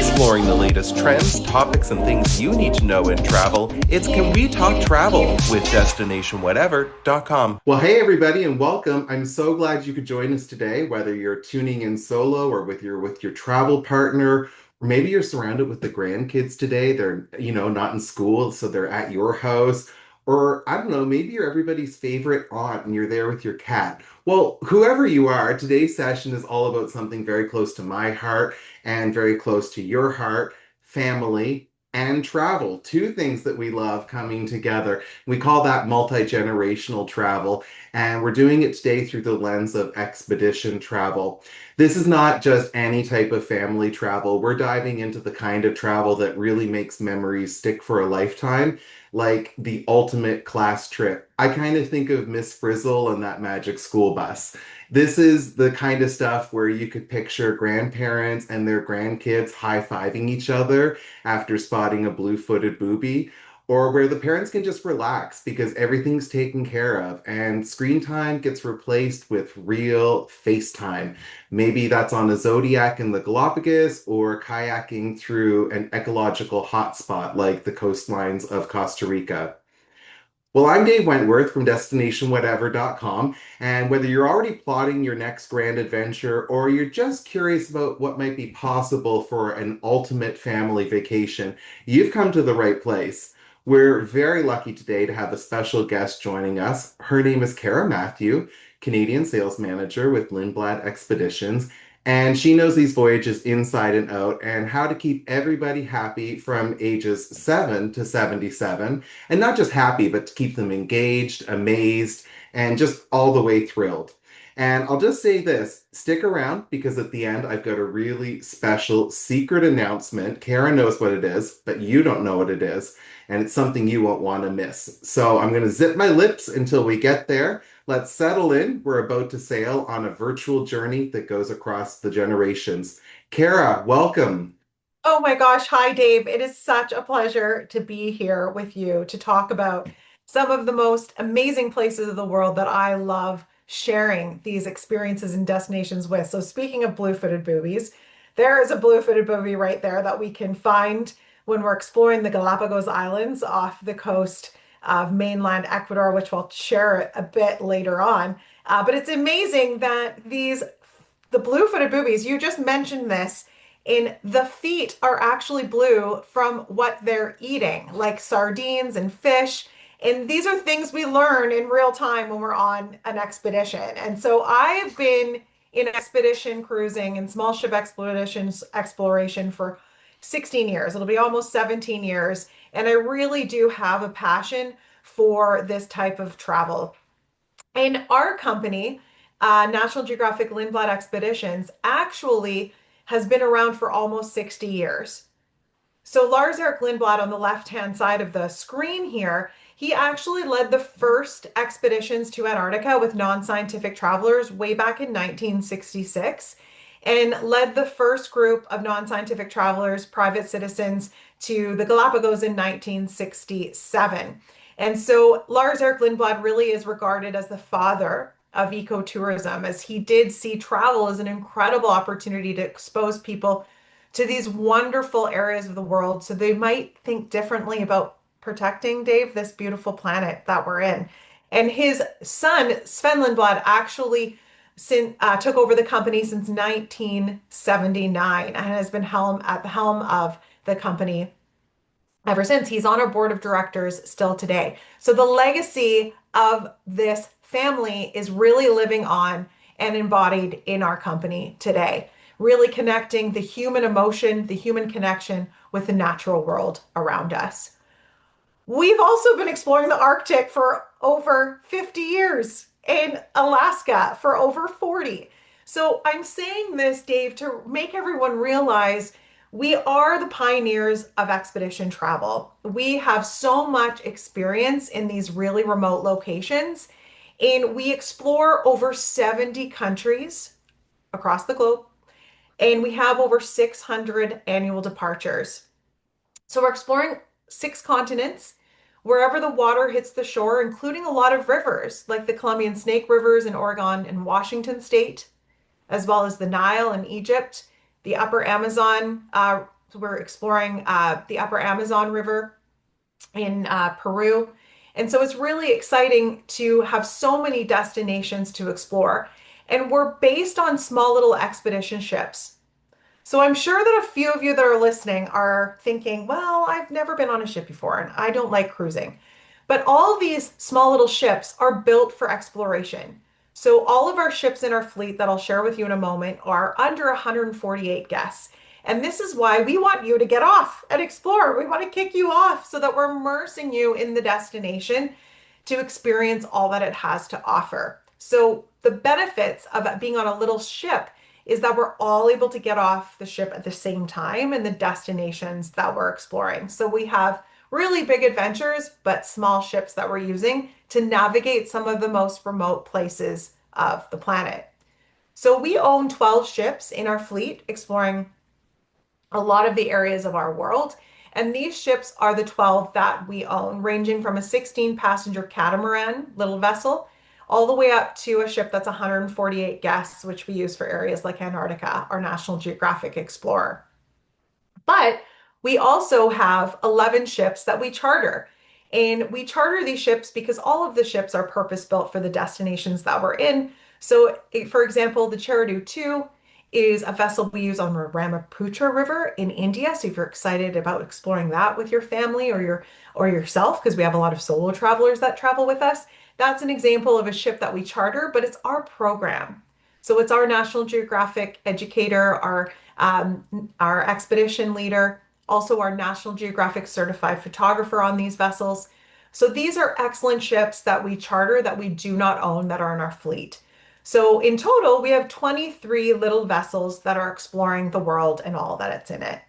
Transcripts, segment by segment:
Exploring the latest trends, topics, and things you need to know in travel, it's Can We Talk Travel with DestinationWhatever.com. Well, hey everybody, and welcome. I'm so glad you could join us today, whether you're tuning in solo or with your travel partner, or maybe you're surrounded with the grandkids today. They're, not in school, so they're at your house. Or I don't know, maybe you're everybody's favorite aunt and you're there with your cat. Well, whoever you are, today's session is all about something very close to my heart and very close to your heart: family and travel. Two things that we love coming together. We call that multi-generational travel, and we're doing it today through the lens of expedition travel. This is not just any type of family travel. We're diving into the kind of travel that really makes memories stick for a lifetime, like the ultimate class trip. I kind of think of Miss Frizzle and that magic school bus. This is the kind of stuff where you could picture grandparents and their grandkids high-fiving each other after spotting a blue-footed booby, or where the parents can just relax because everything's taken care of and screen time gets replaced with real FaceTime. Maybe that's on a Zodiac in the Galapagos or kayaking through an ecological hotspot like the coastlines of Costa Rica. Well, I'm Dave Wentworth from DestinationWhatever.com, and whether you're already plotting your next grand adventure or you're just curious about what might be possible for an ultimate family vacation, you've come to the right place. We're very lucky today to have a special guest joining us. Her name is Cara Matthew, Canadian sales manager with Lindblad Expeditions, and she knows these voyages inside and out and how to keep everybody happy from ages 7 to 77. And not just happy, but to keep them engaged, amazed, and just all the way thrilled. And I'll just say this: stick around because at the end, I've got a really special secret announcement. Karen knows what it is, but you don't know what it is. And it's something you won't want to miss. So I'm going to zip my lips until we get there. Let's settle in. We're about to sail on a virtual journey that goes across the generations. Cara, welcome. Oh my gosh. Hi, Dave. It is such a pleasure to be here with you to talk about some of the most amazing places of the world that I love sharing these experiences and destinations with. So, speaking of blue-footed boobies, there is a blue-footed booby right there that we can find when we're exploring the Galapagos Islands off the coast of mainland Ecuador, which we'll share a bit later on. But it's amazing that the blue-footed boobies, you just mentioned this, in the feet are actually blue from what they're eating, like sardines and fish. And these are things we learn in real time when we're on an expedition. And so I've been in expedition cruising and small ship expeditions exploration for 16 years. It'll be almost 17 years. And I really do have a passion for this type of travel. And our company, National Geographic Lindblad Expeditions, actually has been around for almost 60 years. So Lars Erik Lindblad on the left-hand side of the screen here, he actually led the first expeditions to Antarctica with non-scientific travelers way back in 1966 and led the first group of non-scientific travelers, private citizens, to the Galapagos in 1967. And so Lars Erik Lindblad really is regarded as the father of ecotourism, as he did see travel as an incredible opportunity to expose people to these wonderful areas of the world so they might think differently about protecting, Dave, this beautiful planet that we're in. And his son, Sven Lindblad, actually took over the company since 1979 and has been at the helm of the company ever since. He's on our board of directors still today. So the legacy of this family is really living on and embodied in our company today, really connecting the human emotion, the human connection with the natural world around us. We've also been exploring the Arctic for over 50 years and Alaska for over 40. So I'm saying this, Dave, to make everyone realize we are the pioneers of expedition travel. We have so much experience in these really remote locations, and we explore over 70 countries across the globe, and we have over 600 annual departures. So we're exploring 6 continents, wherever the water hits the shore, including a lot of rivers, like the Columbian Snake Rivers in Oregon and Washington State, as well as the Nile in Egypt, the Upper Amazon So we're exploring the upper Amazon River in Peru. And so it's really exciting to have so many destinations to explore. And we're based on small little expedition ships. So I'm sure that a few of you that are listening are thinking, well, I've never been on a ship before and I don't like cruising. But all these small little ships are built for exploration. So all of our ships in our fleet that I'll share with you in a moment are under 148 guests. And this is why we want you to get off and explore. We want to kick you off so that we're immersing you in the destination to experience all that it has to offer. So the benefits of being on a little ship is that we're all able to get off the ship at the same time in the destinations that we're exploring. So we have really big adventures, but small ships that we're using to navigate some of the most remote places of the planet. So we own 12 ships in our fleet exploring a lot of the areas of our world. And these ships are the 12 that we own, ranging from a 16 passenger catamaran little vessel all the way up to a ship that's 148 guests, which we use for areas like Antarctica, our National Geographic Explorer. But we also have 11 ships that we charter. And we charter these ships because all of the ships are purpose built for the destinations that we're in. So, for example, the Charadu 2 is a vessel we use on the Brahmaputra River in India. So if you're excited about exploring that with your family or yourself, because we have a lot of solo travelers that travel with us, that's an example of a ship that we charter, but it's our program. So it's our National Geographic educator, our expedition leader, also our National Geographic certified photographer on these vessels. So these are excellent ships that we charter that we do not own that are in our fleet. So in total, we have 23 little vessels that are exploring the world and all that it's in it.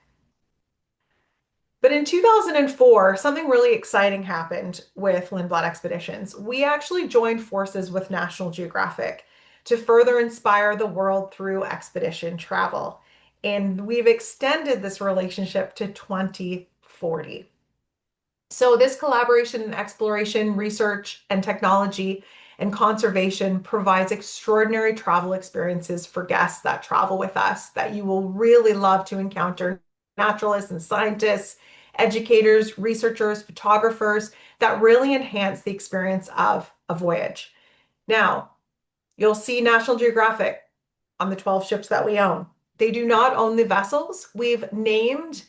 But in 2004, something really exciting happened with Lindblad Expeditions. We actually joined forces with National Geographic to further inspire the world through expedition travel. And we've extended this relationship to 2040. So this collaboration in exploration, research, and technology and conservation provides extraordinary travel experiences for guests that travel with us that you will really love to encounter naturalists and scientists, educators, researchers, photographers that really enhance the experience of a voyage. Now, you'll see National Geographic on the 12 ships that we own. They do not own the vessels. We've named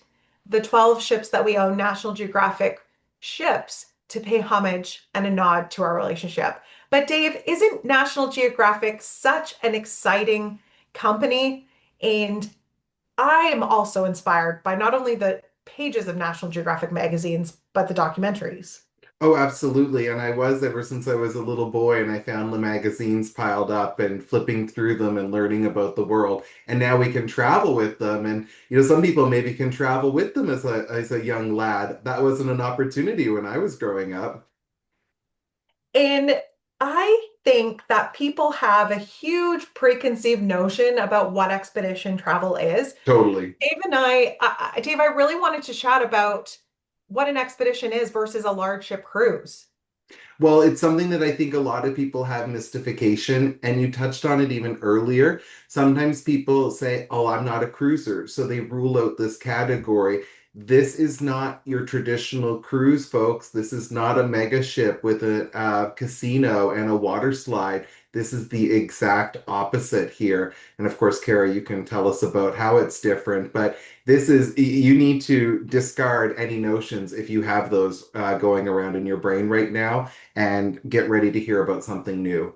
the 12 ships that we own National Geographic ships to pay homage and a nod to our relationship. But Dave, isn't National Geographic such an exciting company? And I am also inspired by not only the pages of National Geographic magazines, but the documentaries. Oh, absolutely. And I was ever since I was a little boy, and I found the magazines piled up and flipping through them and learning about the world. And now we can travel with them. And, some people maybe can travel with them as a young lad. That wasn't an opportunity when I was growing up. And I think that people have a huge preconceived notion about what expedition travel is. Totally. Dave, I really wanted to chat about what an expedition is versus a large ship cruise. Well, it's something that I think a lot of people have mystification, and you touched on it even earlier. Sometimes people say, "Oh, I'm not a cruiser," so they rule out this category. This is not your traditional cruise, folks. This is not a mega ship with a casino and a water slide. This is the exact opposite here. And of course, Cara, you can tell us about how it's different, but you need to discard any notions if you have those going around in your brain right now and get ready to hear about something new.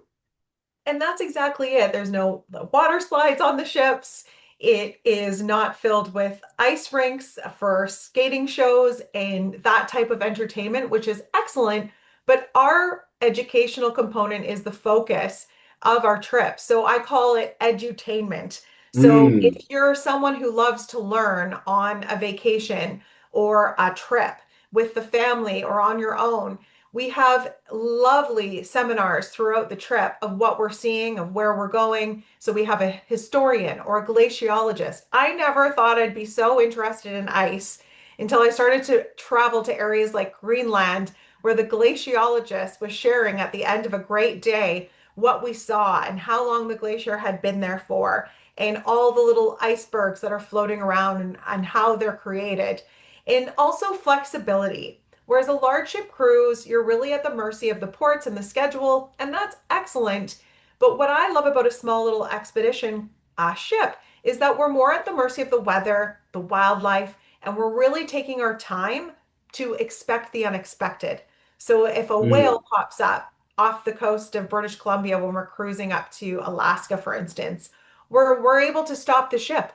And that's exactly it. There's no water slides on the ships. It is not filled with ice rinks for skating shows and that type of entertainment, which is excellent. But our educational component is the focus of our trip. So I call it edutainment. So if Mm. you're someone who loves to learn on a vacation or a trip with the family or on your own, we have lovely seminars throughout the trip of what we're seeing, of where we're going. So we have a historian or a glaciologist. I never thought I'd be so interested in ice until I started to travel to areas like Greenland, where the glaciologist was sharing at the end of a great day what we saw and how long the glacier had been there for, and all the little icebergs that are floating around and how they're created. And also flexibility. Whereas a large ship cruise, you're really at the mercy of the ports and the schedule, and that's excellent. But what I love about a small little expedition ship is that we're more at the mercy of the weather, the wildlife, and we're really taking our time to expect the unexpected. So if a Mm, whale pops up off the coast of British Columbia when we're cruising up to Alaska, for instance, we're able to stop the ship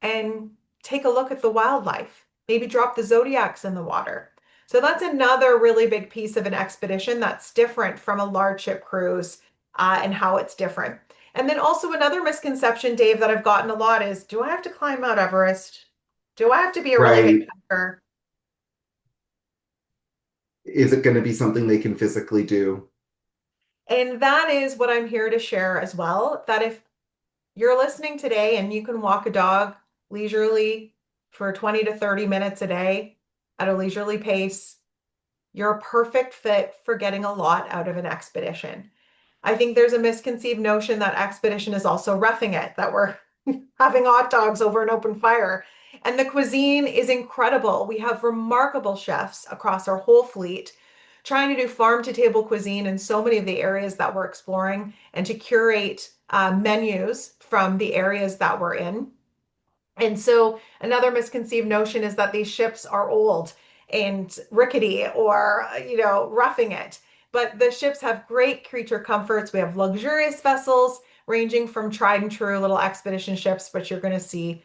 and take a look at the wildlife, maybe drop the Zodiacs in the water. So that's another really big piece of an expedition that's different from a large ship cruise and how it's different. And then also another misconception, Dave, that I've gotten a lot is, do I have to climb Mount Everest? Do I have to be a really big right. hiker? Is it going to be something they can physically do? And that is what I'm here to share as well, that if you're listening today and you can walk a dog leisurely for 20 to 30 minutes a day at a leisurely pace, you're a perfect fit for getting a lot out of an expedition. I think there's a misconceived notion that expedition is also roughing it, that we're having hot dogs over an open fire. And the cuisine is incredible. We have remarkable chefs across our whole fleet trying to do farm to table cuisine in so many of the areas that we're exploring and to curate menus from the areas that we're in. And so another misconceived notion is that these ships are old and rickety or, roughing it. But the ships have great creature comforts. We have luxurious vessels ranging from tried and true little expedition ships, which you're going to see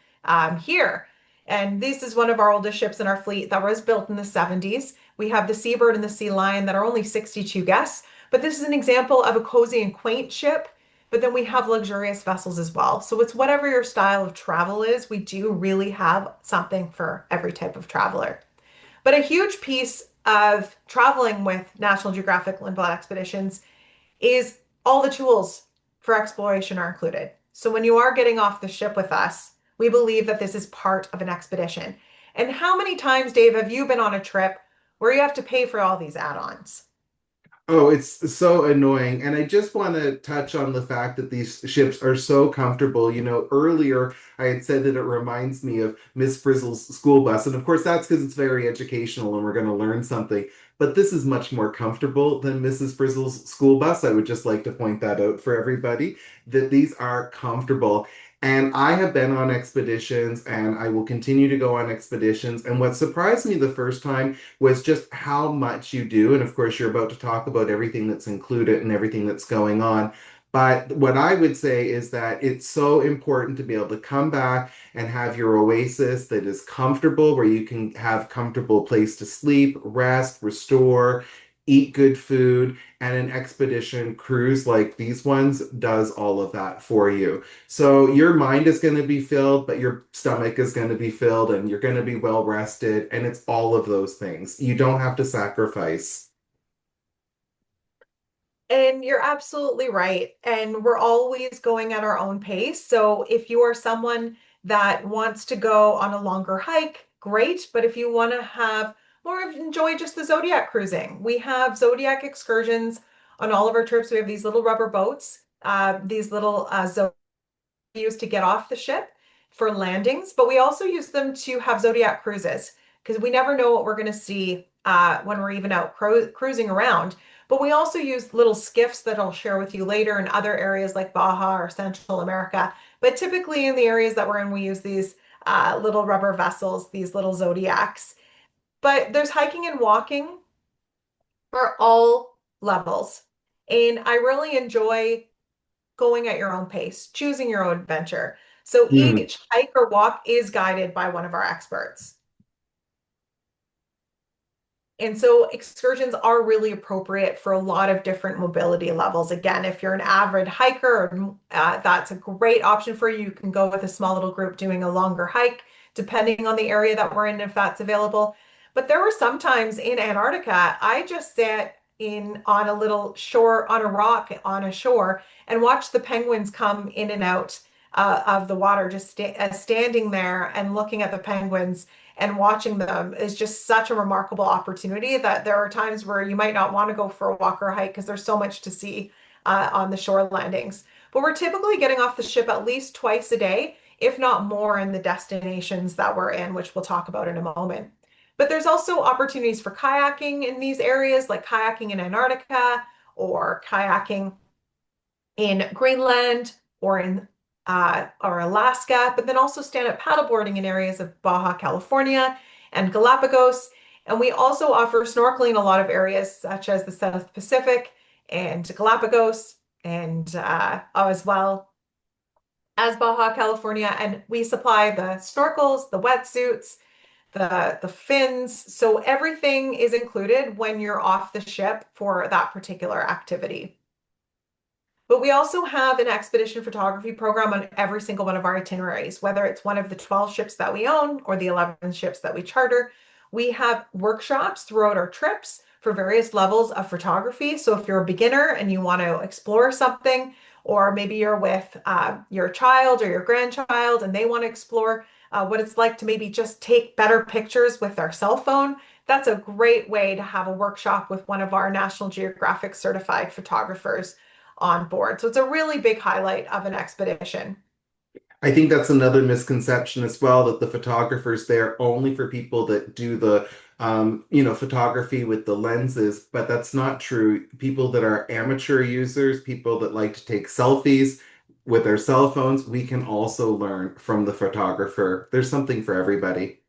here. And this is one of our oldest ships in our fleet that was built in the 70s. We have the Seabird and the Sea Lion that are only 62 guests. But this is an example of a cozy and quaint ship, but then we have luxurious vessels as well. So it's whatever your style of travel is, we do really have something for every type of traveler. But a huge piece of traveling with National Geographic Lindblad Expeditions is all the tools for exploration are included. So when you are getting off the ship with us, we believe that this is part of an expedition. And how many times, Dave, have you been on a trip where you have to pay for all these add-ons? Oh, it's so annoying. And I just want to touch on the fact that these ships are so comfortable. Earlier I had said that it reminds me of Miss Frizzle's school bus. And of course, that's because it's very educational and we're going to learn something. But this is much more comfortable than Mrs. Frizzle's school bus. I would just like to point that out for everybody that these are comfortable. And I have been on expeditions and I will continue to go on expeditions. And what surprised me the first time was just how much you do. And of course, you're about to talk about everything that's included and everything that's going on. But what I would say is that it's so important to be able to come back and have your oasis that is comfortable, where you can have comfortable place to sleep, rest, restore, eat good food, and an expedition cruise like these ones does all of that for you. So your mind is going to be filled, but your stomach is going to be filled and you're going to be well rested. And it's all of those things. You don't have to sacrifice. And you're absolutely right. And we're always going at our own pace. So if you are someone that wants to go on a longer hike, great. But if you want to have more of enjoy just the Zodiac cruising, we have Zodiac excursions on all of our trips. We have these little rubber boats, these little used to get off the ship for landings, but we also use them to have Zodiac cruises because we never know what we're going to see when we're even out cruising around. But we also use little skiffs that I'll share with you later in other areas like Baja or Central America. But typically in the areas that we're in, we use these little rubber vessels, these little Zodiacs. But there's hiking and walking for all levels. And I really enjoy going at your own pace, choosing your own adventure. So Mm. each hike or walk is guided by one of our experts. And so excursions are really appropriate for a lot of different mobility levels. Again, if you're an avid hiker, that's a great option for you. You can go with a small little group doing a longer hike, depending on the area that we're in, if that's available. But there were some times in Antarctica, I just sat in on a little shore, on a rock on a shore, and watched the penguins come in and out of the water, just standing there and looking at the penguins and watching them is just such a remarkable opportunity that there are times where you might not want to go for a walk or a hike because there's so much to see. on the shore landings. But we're typically getting off the ship at least twice a day, if not more, in the destinations that we're in, which we'll talk about in a moment. But there's also opportunities for kayaking in these areas, like kayaking in Antarctica or kayaking in Greenland or in or Alaska, but then also stand-up paddleboarding in areas of Baja California and Galapagos. And we also offer snorkeling in a lot of areas, such as the South Pacific and Galapagos, and as well as Baja California. And we supply the snorkels, the wetsuits, the fins. So everything is included when you're off the ship for that particular activity. But we also have an expedition photography program on every single one of our itineraries, whether it's one of the 12 ships that we own or the 11 ships that we charter. We have workshops throughout our trips for various levels of photography. So if you're a beginner and you want to explore something, or maybe you're with your child or your grandchild and they want to explore what it's like to maybe just take better pictures with their cell phone, that's a great way to have a workshop with one of our National Geographic certified photographers on board. So it's a really big highlight of an expedition. I think that's another misconception as well, that the photographer's there only for people that do the photography with the lenses, but that's not true. People that are amateur users, people that like to take selfies with their cell phones, we can also learn from the photographer. There's something for everybody.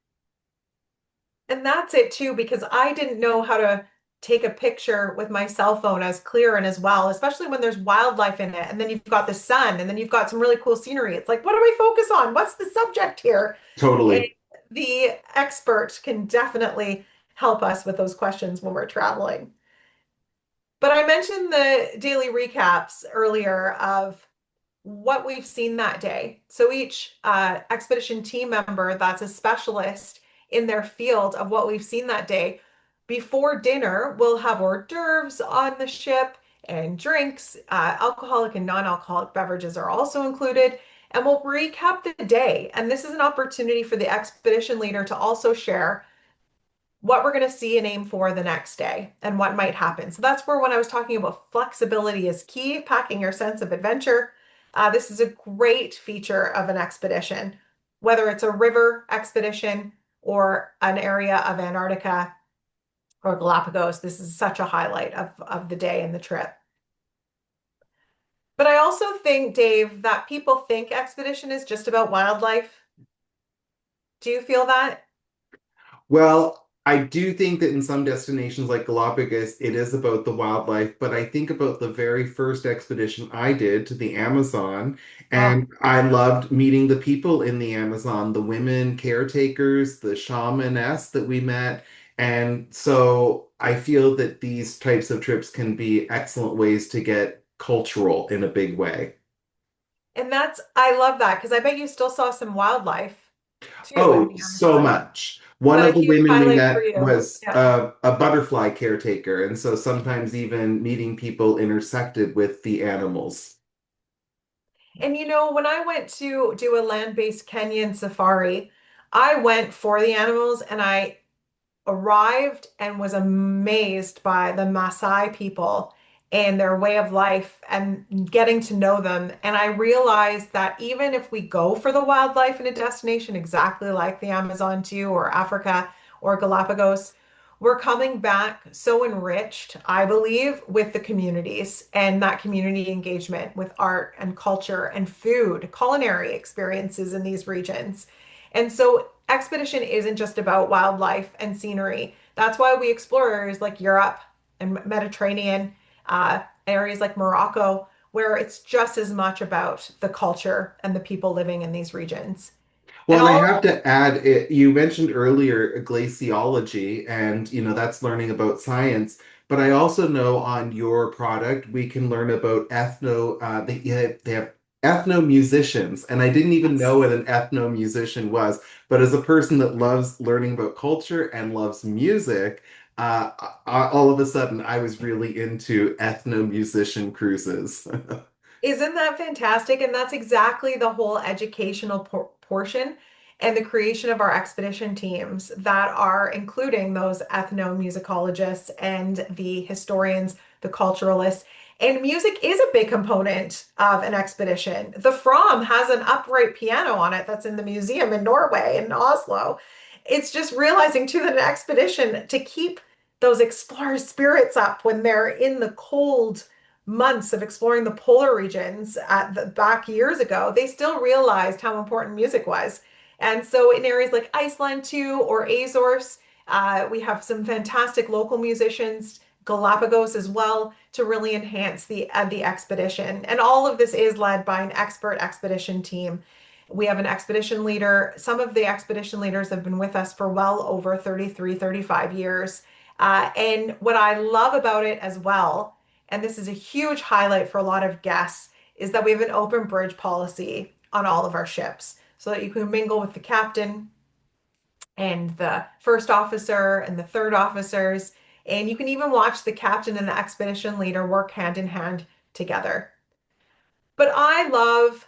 And that's it too, because I didn't know how to take a picture with my cell phone as clear and as well, especially when there's wildlife in it. And then you've got the sun, and then you've got some really cool scenery. It's like, what do I focus on? What's the subject here? And Totally. the expert can definitely help us with those questions when we're traveling. But I mentioned the daily recaps earlier of what we've seen that day. So each expedition team member that's a specialist in their field of what we've seen that day. Before dinner, we'll have hors d'oeuvres on the ship and drinks. Alcoholic and non-alcoholic beverages are also included. And we'll recap the day. And this is an opportunity for the expedition leader to also share what we're going to see and aim for the next day and what might happen. So that's where when I was talking about flexibility is key, packing your sense of adventure. This is a great feature of an expedition, whether it's a river expedition or an area of Antarctica or Galapagos. This is such a highlight of the day and the trip. But I also think, Dave, that people think expedition is just about wildlife. Do you feel that? Well, I do think that in some destinations like Galapagos, it is about the wildlife, but I think about the very first expedition I did to the Amazon, Oh, and I loved meeting the people in the Amazon, the women caretakers, the shamaness that we met. And so I feel that these types of trips can be excellent ways to get cultural in a big way. and I love that because I bet you still saw some wildlife too in Oh, the so Amazon. much. Was One that of a the huge women we highlight for met you? was Yeah. a butterfly caretaker, and so sometimes even meeting people intersected with the animals. And when I went to do a land-based Kenyan safari, I went for the animals and I arrived and was amazed by the Maasai people and their way of life and getting to know them. And I realized that even if we go for the wildlife in a destination exactly like the Amazon too, or Africa or Galapagos, we're coming back so enriched, I believe, with the communities and that community engagement with art and culture and food, culinary experiences in these regions. And so expedition isn't just about wildlife and scenery. That's why we explore areas like Europe and Mediterranean, areas like Morocco, where it's just as much about the culture and the people living in these regions. Well, And and I all have to add, you mentioned earlier glaciology, and that's learning about science. But I also know on your product we can learn about they have ethnomusicians, and I didn't even know what an ethnomusician was. But as a person that loves learning about culture and loves music, all of a sudden I was really into ethnomusician cruises. Isn't that fantastic? And that's exactly the whole educational portion and the creation of our expedition teams that are including those ethnomusicologists and the historians, the culturalists. And music is a big component of an expedition. The From has an upright piano on it that's in the museum in Norway, in Oslo. It's just realizing too that an expedition to keep those explorer spirits up when they're in the cold months of exploring the polar regions at the back years ago, they still realized how important music was. And so in areas like Iceland too, or Azores, we have some fantastic local musicians, Galapagos as well, to really enhance the expedition. And all of this is led by an expert expedition team. We have an expedition leader. Some of the expedition leaders have been with us for well over 33, 35 years. And what I love about it as well, and this is a huge highlight for a lot of guests, is that we have an open bridge policy on all of our ships so that you can mingle with the captain and the first officer and the third officers. And you can even watch the captain and the expedition leader work hand in hand together. But I love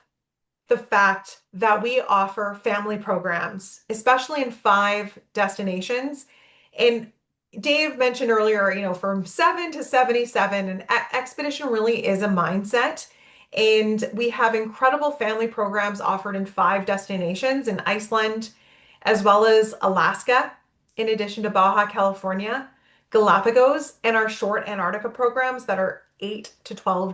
the fact that we offer family programs, especially in 5 destinations. And Dave mentioned earlier, from 7 to 77, an expedition really is a mindset. And we have incredible family programs offered in 5 destinations in Iceland, as well as Alaska, in addition to Baja California, Galapagos, and our short Antarctica programs that are 8 to 12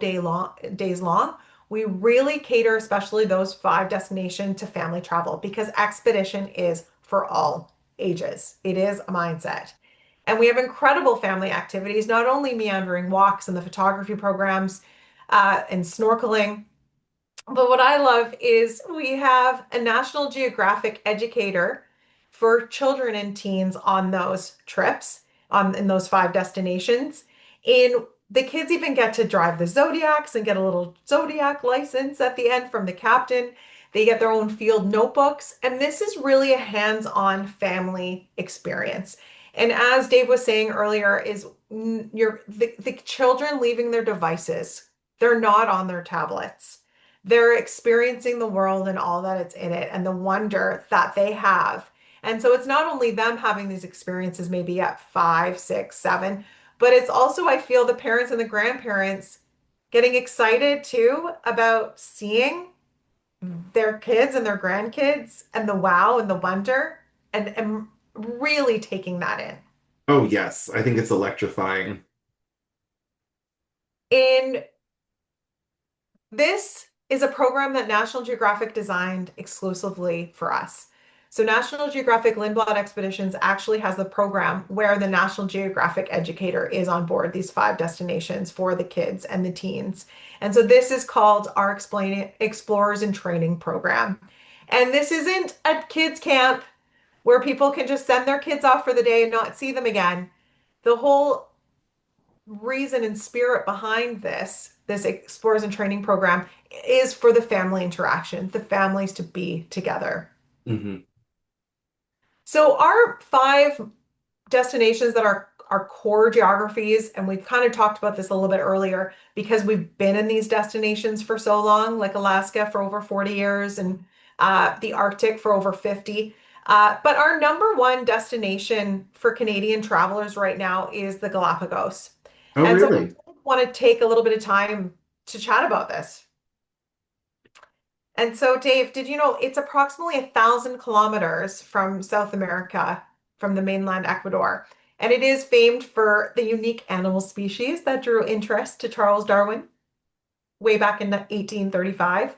days long. We really cater, especially those 5 destinations, to family travel because expedition is for all ages. It is a mindset. And we have incredible family activities, not only meandering walks and the photography programs and snorkeling, but what I love is we have a National Geographic educator for children and teens on those trips, in those 5 destinations. And the kids even get to drive the Zodiacs and get a little Zodiac license at the end from the captain. They get their own field notebooks. And this is really a hands-on family experience. And as Dave was saying earlier, is the children leaving their devices. They're not on their tablets. They're experiencing the world and all that it's in it and the wonder that they have. And so it's not only them having these experiences maybe at 5, 6, 7, but it's also, I feel, the parents and the grandparents getting excited too about seeing their kids and their grandkids and the wow and the wonder and really taking that in. Oh, yes. I think it's electrifying. In This is a program that National Geographic designed exclusively for us. So National Geographic Lindblad Expeditions actually has the program where the National Geographic educator is on board these 5 destinations for the kids and the teens. And so this is called our Explorers in Training program. And this isn't a kids camp where people can just send their kids off for the day and not see them again. The whole reason and spirit behind this Explorers and Training program is for the family interaction, the families to be together. Hmm. So our 5 destinations that are our core geographies, and we've kind of talked about this a little bit earlier because we've been in these destinations for so long, like Alaska for over 40 years and the Arctic for over 50. But our number one destination for Canadian travelers right now is the Galapagos. Oh, And so I really? want to take a little bit of time to chat about this. And so, Dave, did you know it's approximately 1,000 kilometers from South America, from the mainland Ecuador? And it is famed for the unique animal species that drew interest to Charles Darwin way back in 1835.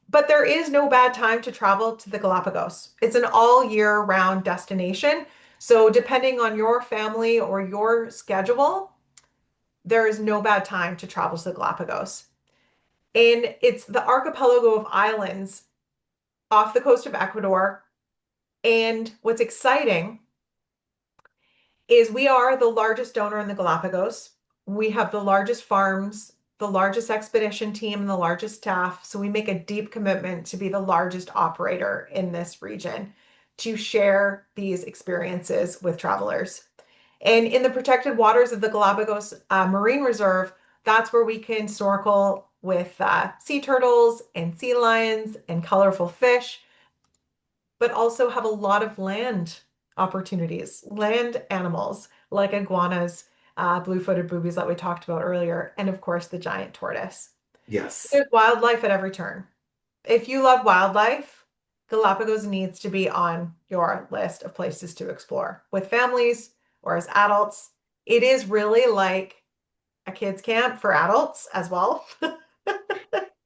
But there is no bad time to travel to the Galapagos. It's an all year round destination. So, depending on your family or your schedule, there is no bad time to travel to the Galapagos. And it's the archipelago of islands off the coast of Ecuador. And what's exciting is we are the largest donor in the Galapagos. We have the largest farms, the largest expedition team, and the largest staff. So we make a deep commitment to be the largest operator in this region to share these experiences with travelers. And in the protected waters of the Galapagos Marine Reserve, that's where we can snorkel with sea turtles and sea lions and colorful fish, but also have a lot of land opportunities, land animals like iguanas, blue-footed boobies that we talked about earlier, and of course the giant tortoise. Yes. There's wildlife at every turn. If you love wildlife, Galapagos needs to be on your list of places to explore with families or as adults. It is really like a kids camp for adults as well.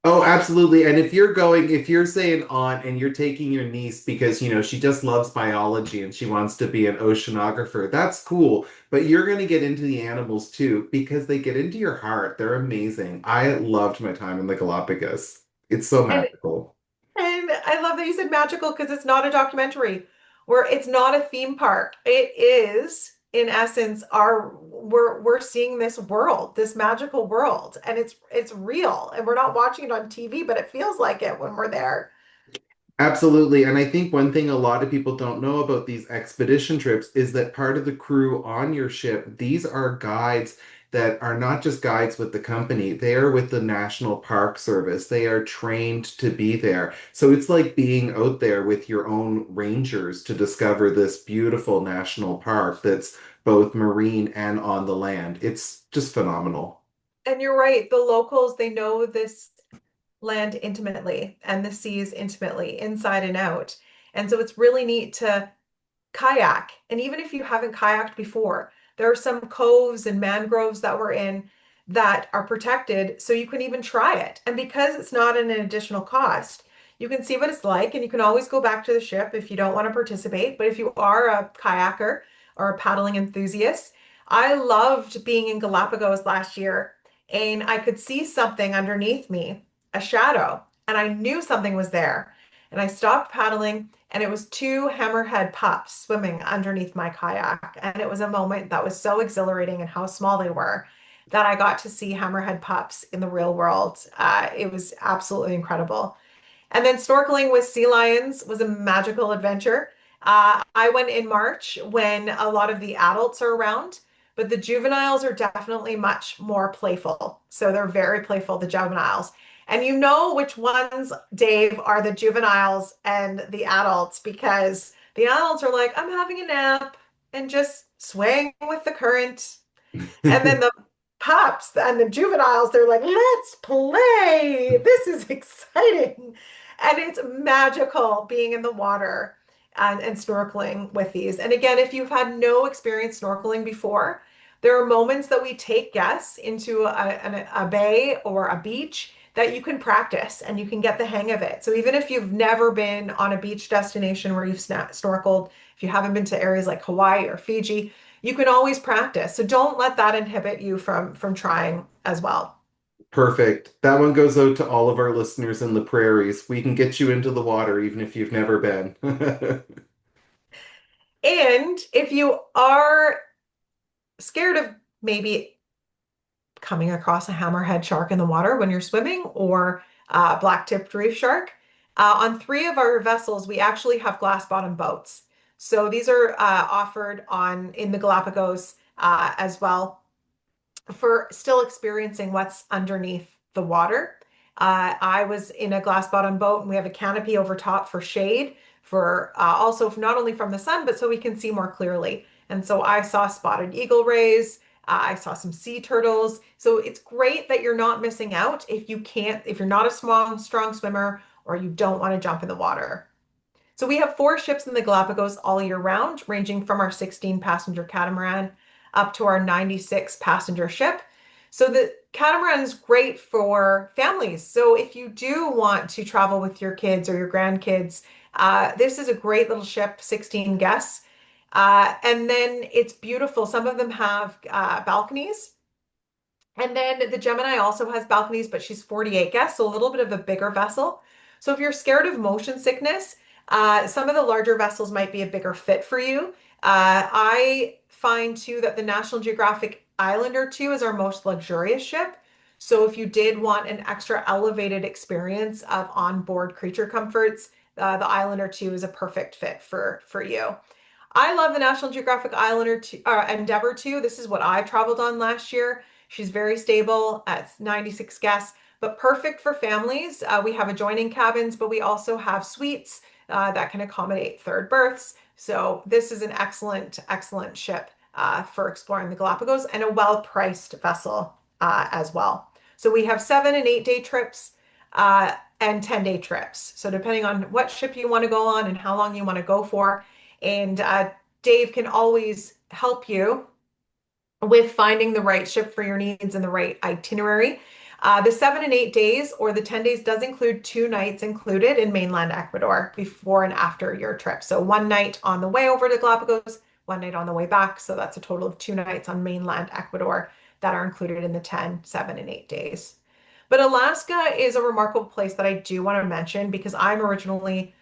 Oh, absolutely. And if you're saying aunt and you're taking your niece because, she just loves biology and she wants to be an oceanographer, that's cool. But you're going to get into the animals too because they get into your heart. They're amazing. I loved my time in the Galapagos. It's so And magical. And I love that you said magical because it's not a documentary where it's not a theme park. It is, in essence, our we're seeing this world, this magical world, and it's real. And we're not watching it on TV, but it feels like it when we're there. Absolutely. And I think one thing a lot of people don't know about these expedition trips is that part of the crew on your ship, these are guides that are not just guides with the company, they are with the National Park Service. They are trained to be there. So it's like being out there with your own rangers to discover this beautiful national park that's both marine and on the land. It's just phenomenal. And you're right, the locals, they know this land intimately and the seas intimately, inside and out. And so it's really neat to kayak. And even if you haven't kayaked before, there are some coves and mangroves that we're in that are protected, so you can even try it. And because it's not an additional cost, you can see what it's like, and you can always go back to the ship if you don't want to participate. But if you are a kayaker or a paddling enthusiast, I loved being in Galapagos last year, and I could see something underneath me, a shadow, and I knew something was there. And I stopped paddling, and it was two hammerhead pups swimming underneath my kayak. And it was a moment that was so exhilarating and how small they were that I got to see hammerhead pups in the real world. It was absolutely incredible. And then snorkeling with sea lions was a magical adventure. I went in March when a lot of the adults are around, but the juveniles are definitely much more playful. So they're very playful, the juveniles. And you know which ones, Dave, are the juveniles and the adults because the adults are like, I'm having a nap and just swaying with the current. And then the pups and the juveniles, they're like, let's play. This is exciting. And it's magical being in the water and snorkeling with these. And again, if you've had no experience snorkeling before, there are moments that we take guests into a bay or a beach that you can practice and you can get the hang of it. So even if you've never been on a beach destination where you've snorkeled, if you haven't been to areas like Hawaii or Fiji, you can always practice. So don't let that inhibit you from trying as well. Perfect. That one goes out to all of our listeners in the prairies. We can get you into the water even if you've never been. And if you are scared of maybe coming across a hammerhead shark in the water when you're swimming or a black-tipped reef shark, on three of our vessels, we actually have glass-bottom boats. So these are offered on in the Galapagos as well for still experiencing what's underneath the water. I was in a glass bottom boat and we have a canopy over top for shade for also not only from the sun, but so we can see more clearly. And so I saw spotted eagle rays. I saw some sea turtles. So it's great that you're not missing out if you're not a strong swimmer or you don't want to jump in the water. So we have four ships in the Galapagos all year round, ranging from our 16 passenger catamaran up to our 96 passenger ship. So the catamaran is great for families. So if you do want to travel with your kids or your grandkids, this is a great little ship, 16 guests. And then it's beautiful. Some of them have balconies. And then the Gemini also has balconies, but she's 48 guests, so a little bit of a bigger vessel. So if you're scared of motion sickness, some of the larger vessels might be a bigger fit for you. I find too that the National Geographic Islander 2 is our most luxurious ship. So if you did want an extra elevated experience of onboard creature comforts, the Islander 2 is a perfect fit for you. I love the National Geographic Islander 2, Endeavor 2. This is what I traveled on last year. She's very stable at 96 guests, but perfect for families. We have adjoining cabins, but we also have suites that can accommodate third berths. So this is an excellent, excellent ship for exploring the Galapagos, and a well-priced vessel as well. So we have 7 and 8 day trips and 10-day trips. So depending on what ship you want to go on and how long you want to go for. And Dave can always help you with finding the right ship for your needs and the right itinerary. The 7 and 8 days or the 10 days does include 2 nights included in mainland Ecuador before and after your trip. So one night on the way over to Galapagos, one night on the way back. So that's a total of 2 nights on mainland Ecuador that are included in the 10, 7, and 8 days. But Alaska is a remarkable place that I do want to mention because I'm originally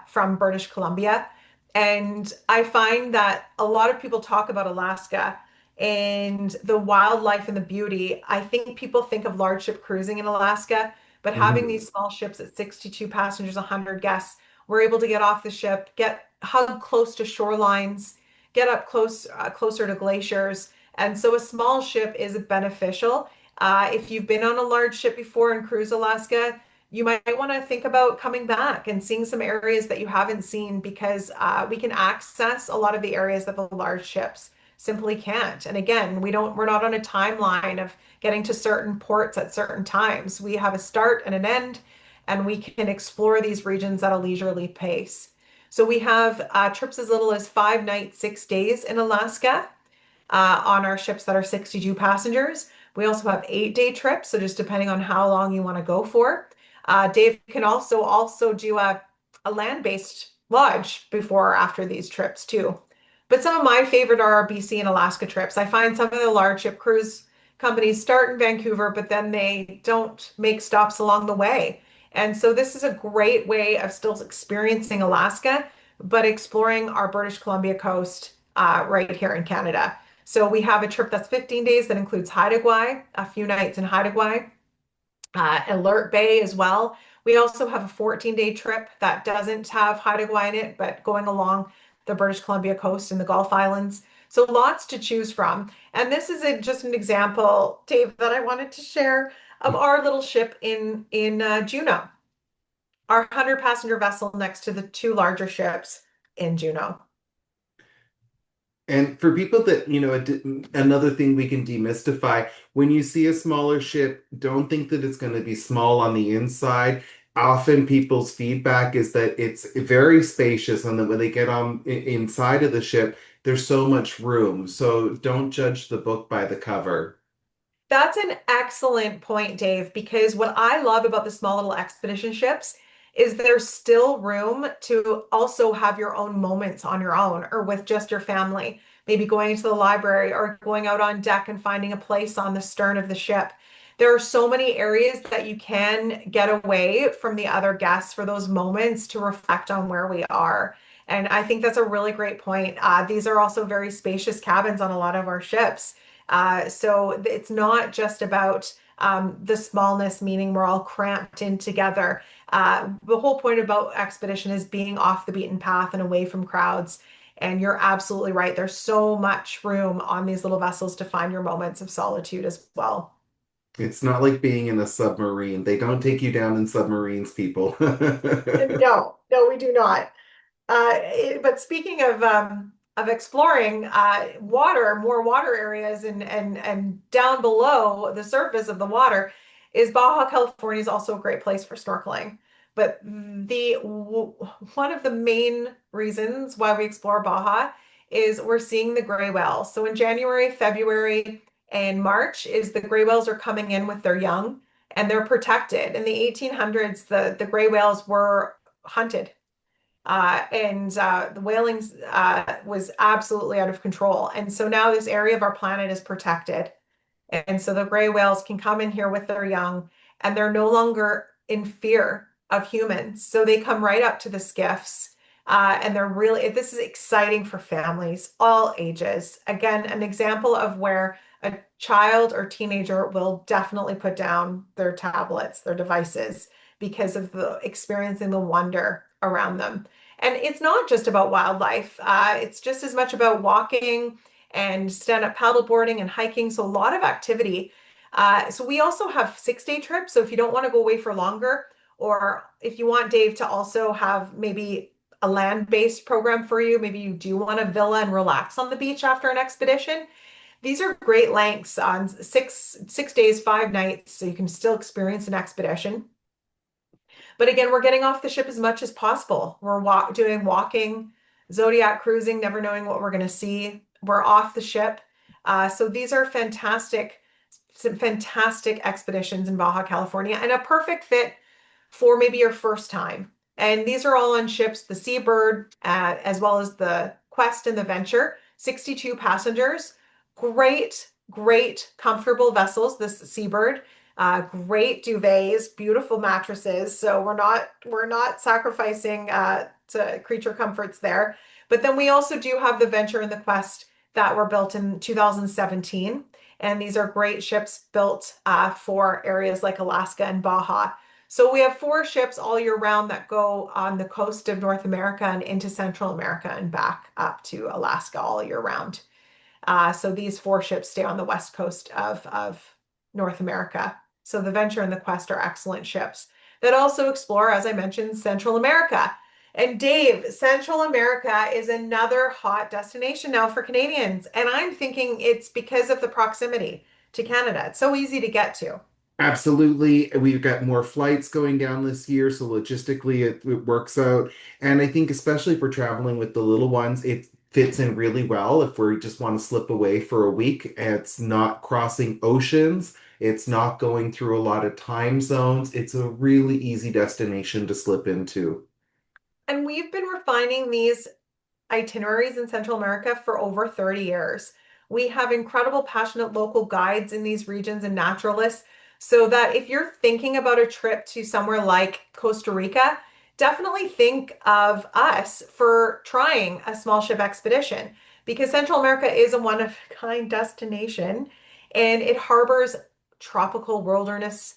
from British Columbia. And I find that a lot of people talk about Alaska and the wildlife and the beauty. I think people think of large ship cruising in Alaska, but having Mhm. these small ships at 62 passengers, 100 guests, we're able to get off the ship, get hug close to shorelines, get up closer to glaciers. And so a small ship is beneficial. If you've been on a large ship before and cruise Alaska, you might want to think about coming back and seeing some areas that you haven't seen because we can access a lot of the areas that the large ships simply can't. And again, we're not on a timeline of getting to certain ports at certain times. We have a start and an end, and we can explore these regions at a leisurely pace. So we have trips as little as 5 nights, 6 days in Alaska on our ships that are 62 passengers. We also have 8 day trips, so just depending on how long you want to go for. Dave can also do a land-based lodge before or after these trips too. But some of my favorite are our BC and Alaska trips. I find some of the large ship cruise companies start in Vancouver, but then they don't make stops along the way. And so this is a great way of still experiencing Alaska, but exploring our British Columbia coast right here in Canada. So we have a trip that's 15 days that includes Haida Gwaii, a few nights in Haida Gwaii, Alert Bay as well. We also have a 14-day trip that doesn't have Haida Gwaii in it, but going along the British Columbia coast and the Gulf Islands. So lots to choose from. And this is just an example, Dave, that I wanted to share of our little ship in Juneau, our 100 passenger vessel next to the 2 larger ships in Juneau. And for people that, another thing we can demystify, when you see a smaller ship, don't think that it's going to be small on the inside. Often people's feedback is that it's very spacious and that when they get on inside of the ship, there's so much room. So don't judge the book by the cover. That's an excellent point, Dave, because what I love about the small little expedition ships is there's still room to also have your own moments on your own or with just your family. Maybe going into the library or going out on deck and finding a place on the stern of the ship. There are so many areas that you can get away from the other guests for those moments to reflect on where we are. And I think that's a really great point. These are also very spacious cabins on a lot of our ships. So it's not just about the smallness, meaning we're all cramped in together. The whole point about expedition is being off the beaten path and away from crowds. And you're absolutely right. There's so much room on these little vessels to find your moments of solitude as well. It's not like being in a submarine. They don't take you down in submarines, people. No, no, we do not. But speaking of exploring more water areas and down below the surface of the water, is Baja California is also a great place for snorkeling. But one of the main reasons why we explore Baja is we're seeing the gray whales. So in January, February, and March is the gray whales are coming in with their young and they're protected. In the 1800s, the gray whales were hunted and the whaling was absolutely out of control. And so now this area of our planet is protected. And so the gray whales can come in here with their young and they're no longer in fear of humans. So they come right up to the skiffs. And this is exciting for families, all ages. Again, an example of where a child or teenager will definitely put down their tablets, their devices, because of the experiencing the wonder around them. And it's not just about wildlife. It's just as much about walking and stand-up paddleboarding and hiking. So a lot of activity. So we also have 6 day trips. So if you don't want to go away for longer, or if you want Dave to also have maybe a land-based program for you. Maybe you do want a villa and relax on the beach after an expedition. These are great lengths on 6 days, 5 nights, so you can still experience an expedition. But again, we're getting off the ship as much as possible. We're doing walking, Zodiac cruising, never knowing what we're going to see. We're off the ship. So these are some fantastic expeditions in Baja California and a perfect fit for maybe your first time. And these are all on ships, the Seabird, as well as the Quest and the Venture, 62 passengers. Great, great, comfortable vessels, this Seabird. Great duvets, beautiful mattresses. So we're not sacrificing to creature comforts there. But then we also do have the Venture and the Quest that were built in 2017. And these are great ships built for areas like Alaska and Baja. So we have 4 ships all year round that go on the coast of North America and into Central America and back up to Alaska all year round. So these 4 ships stay on the west coast of North America. So the Venture and the Quest are excellent ships that also explore, as I mentioned, Central America. And Dave, Central America is another hot destination now for Canadians. And I'm thinking it's because of the proximity to Canada. It's so easy to get to. Absolutely. We've got more flights going down this year, so logistically it works out. And I think especially for traveling with the little ones, it fits in really well if we just want to slip away for a week. It's not crossing oceans, it's not going through a lot of time zones. It's a really easy destination to slip into. And we've been refining these itineraries in Central America for over 30 years. We have incredible, passionate local guides in these regions and naturalists, so that if you're thinking about a trip to somewhere like Costa Rica, definitely think of us for trying a small ship expedition because Central America is a one of a kind destination and it harbors tropical wilderness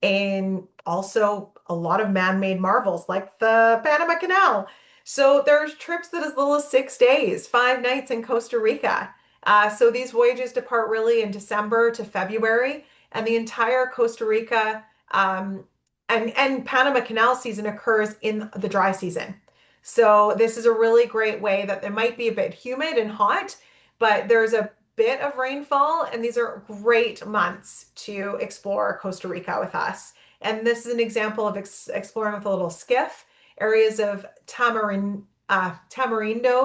and also a lot of man-made marvels like the Panama Canal. So there's trips that as little as 6 days, 5 nights in Costa Rica. So these voyages depart really in December to February, and the entire Costa Rica and Panama Canal season occurs in the dry season. So this is a really great way that it might be a bit humid and hot, but there's a bit of rainfall, and these are great months to explore Costa Rica with us. And this is an example of exploring with a little skiff, areas of Tamarindo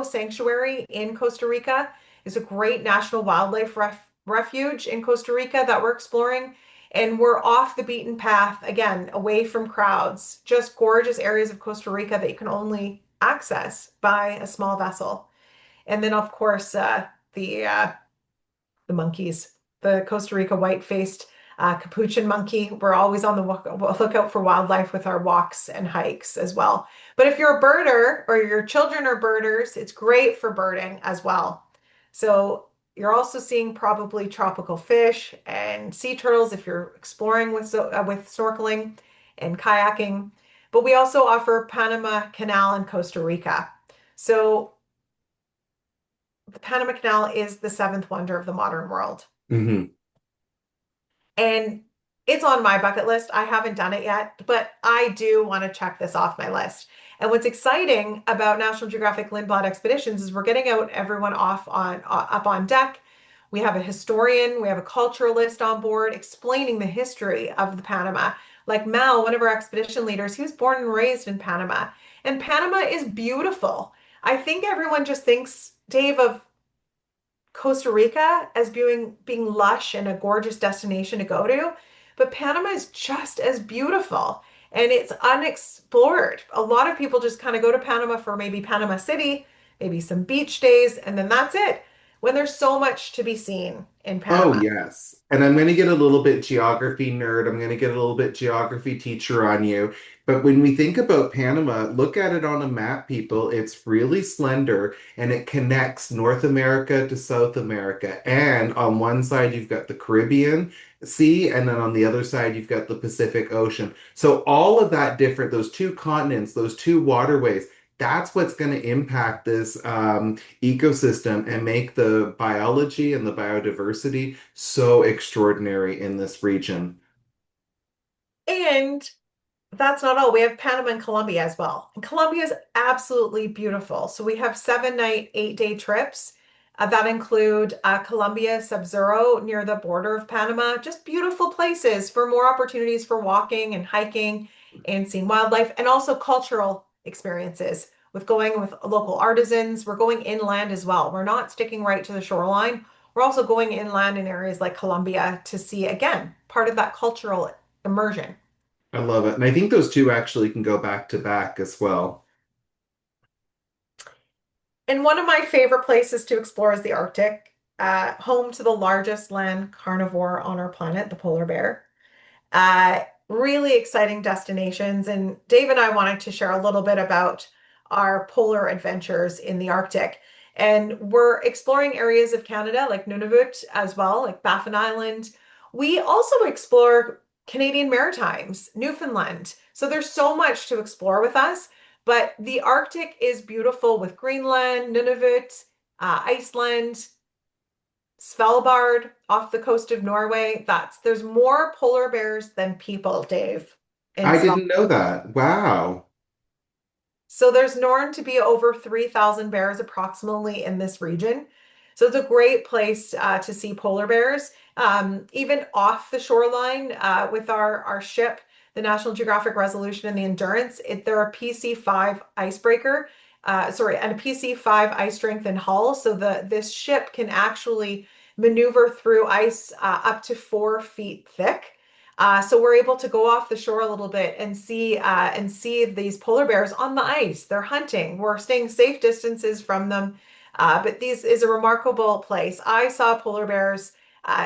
Sanctuary in Costa Rica is a great national wildlife refuge in Costa Rica that we're exploring. And we're off the beaten path, again, away from crowds, just gorgeous areas of Costa Rica that you can only access by a small vessel. And then, of course, the monkeys, the Costa Rica white-faced capuchin monkey. We're always on the lookout for wildlife with our walks and hikes as well. But if you're a birder or your children are birders, it's great for birding as well. So you're also seeing probably tropical fish and sea turtles if you're exploring with snorkeling and kayaking. But we also offer Panama Canal in Costa Rica. So the Panama Canal is the seventh wonder of the modern world. Hmm. And it's on my bucket list. I haven't done it yet, but I do want to check this off my list. And what's exciting about National Geographic Lindblad Expeditions is we're getting out everyone up on deck. We have a historian, we have a culturalist on board explaining the history of the Panama. Like Mel, one of our expedition leaders, he was born and raised in Panama. And Panama is beautiful. I think everyone just thinks, Dave, of Costa Rica as being lush and a gorgeous destination to go to, but Panama is just as beautiful and it's unexplored. A lot of people just kind of go to Panama for maybe Panama City, maybe some beach days, and then that's it. When there's so much to be seen in Oh, Panama. yes. And I'm going to get a little bit geography nerd. I'm going to get a little bit geography teacher on you. But when we think about Panama, look at it on a map, people. It's really slender and it connects North America to South America. And on one side, you've got the Caribbean Sea, and then on the other side, you've got the Pacific Ocean. So all of that different, those two continents, those two waterways, that's what's going to impact this ecosystem and make the biology and the biodiversity so extraordinary in this region. And That's not all. We have Panama and Colombia as well. And Colombia is absolutely beautiful. So we have 7 night, 8 day trips that include Colombia Sub-Zero near the border of Panama. Just beautiful places for more opportunities for walking and hiking and seeing wildlife, and also cultural experiences with going with local artisans. We're going inland as well. We're not sticking right to the shoreline. We're also going inland in areas like Colombia to see, again, part of that cultural immersion. I love it. And I think those two actually can go back to back as well. And one of my favorite places to explore is the Arctic, home to the largest land carnivore on our planet, the polar bear. Really exciting destinations. And Dave and I wanted to share a little bit about our polar adventures in the Arctic. And we're exploring areas of Canada like Nunavut as well, like Baffin Island. We also explore Canadian Maritimes, Newfoundland. So there's so much to explore with us. But the Arctic is beautiful with Greenland, Nunavut, Iceland, Svalbard off the coast of Norway. There's more polar bears than people, Dave, in I Svalbard. didn't know that. Wow. So there's known to be over 3,000 bears approximately in this region. So it's a great place to see polar bears. Even off the shoreline with our ship, the National Geographic Resolution and the Endurance, they're a PC5 icebreaker, and a PC5 ice strength and hull. So this ship can actually maneuver through ice up to 4 feet thick. So we're able to go off the shore a little bit and see these polar bears on the ice. They're hunting. We're staying safe distances from them, but this is a remarkable place. I saw polar bears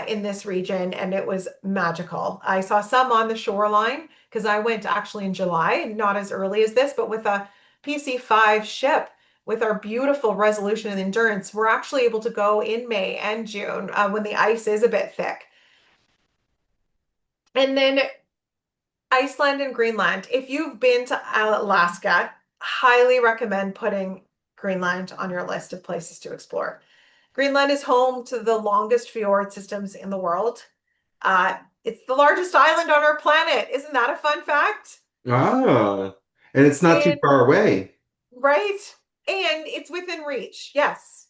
in this region, and it was magical. I saw some on the shoreline because I went actually in July, not as early as this, but with a PC5 ship. With our beautiful resolution and endurance, we're actually able to go in May and June when the ice is a bit thick. And then Iceland and Greenland. If you've been to Alaska, highly recommend putting Greenland on your list of places to explore. Greenland is home to the longest fjord systems in the world. It's the largest island on our planet. Isn't that a fun fact? Ah, and it's not too And far away. right? And it's within reach. Yes.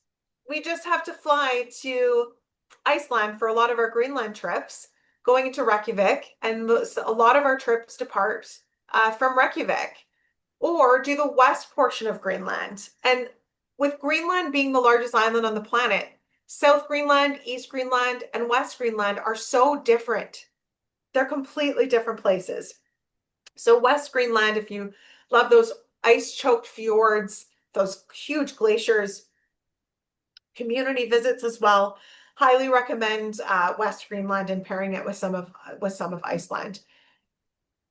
We just have to fly to Iceland for a lot of our Greenland trips, going into Reykjavik, and a lot of our trips depart from Reykjavik or do the west portion of Greenland. And with Greenland being the largest island on the planet, South Greenland, East Greenland, and West Greenland are so different. They're completely different places. So West Greenland, if you love those ice-choked fjords, those huge glaciers, community visits as well, highly recommend West Greenland and pairing it with some of Iceland.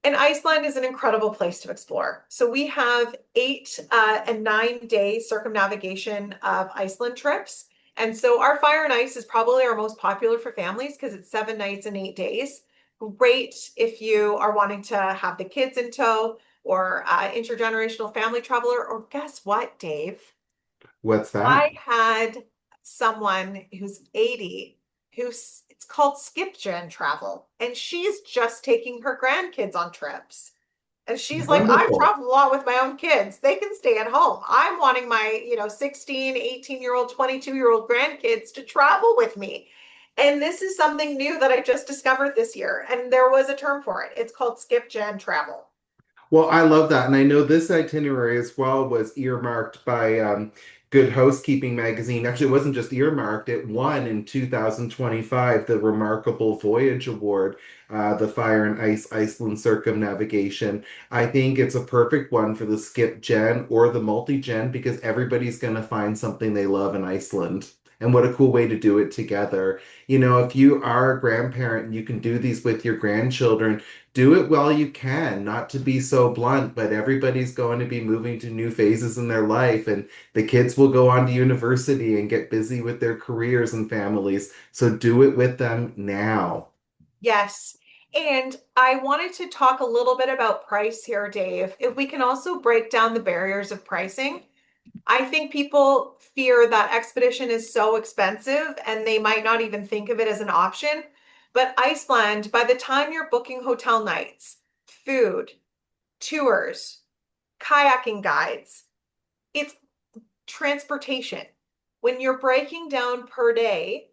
And Iceland is an incredible place to explore. So we have 8 and 9 day circumnavigation of Iceland trips. And so our Fire and Ice is probably our most popular for families because it's 7 nights and 8 days. Great if you are wanting to have the kids in tow or intergenerational family traveler. Or guess what, Dave? What's that? I had someone who's 80 who's it's called skip gen travel, and she's just taking her grandkids on trips. And she's like, I've Wonderful. traveled a lot with my own kids. They can stay at home. I'm wanting my, 16, 18-year-old, 22-year-old grandkids to travel with me. And this is something new that I just discovered this year. And there was a term for it. It's called skip gen travel. Well, I love that. And I know this itinerary as well was earmarked by Good Housekeeping magazine. Actually, it wasn't just earmarked, it won in 2025 the Remarkable Voyage Award, the Fire and Ice Iceland Circumnavigation. I think it's a perfect one for the skip gen or the multi gen because everybody's going to find something they love in Iceland. And what a cool way to do it together. If you are a grandparent and you can do these with your grandchildren, do it while you can, not to be so blunt, but everybody's going to be moving to new phases in their life, and the kids will go on to university and get busy with their careers and families. So do it with them now. Yes. And I wanted to talk a little bit about price here, Dave. If we can also break down the barriers of pricing. I think people fear that expedition is so expensive and they might not even think of it as an option. But Iceland, by the time you're booking hotel nights, food, tours, kayaking guides. It's transportation. When you're breaking down per day,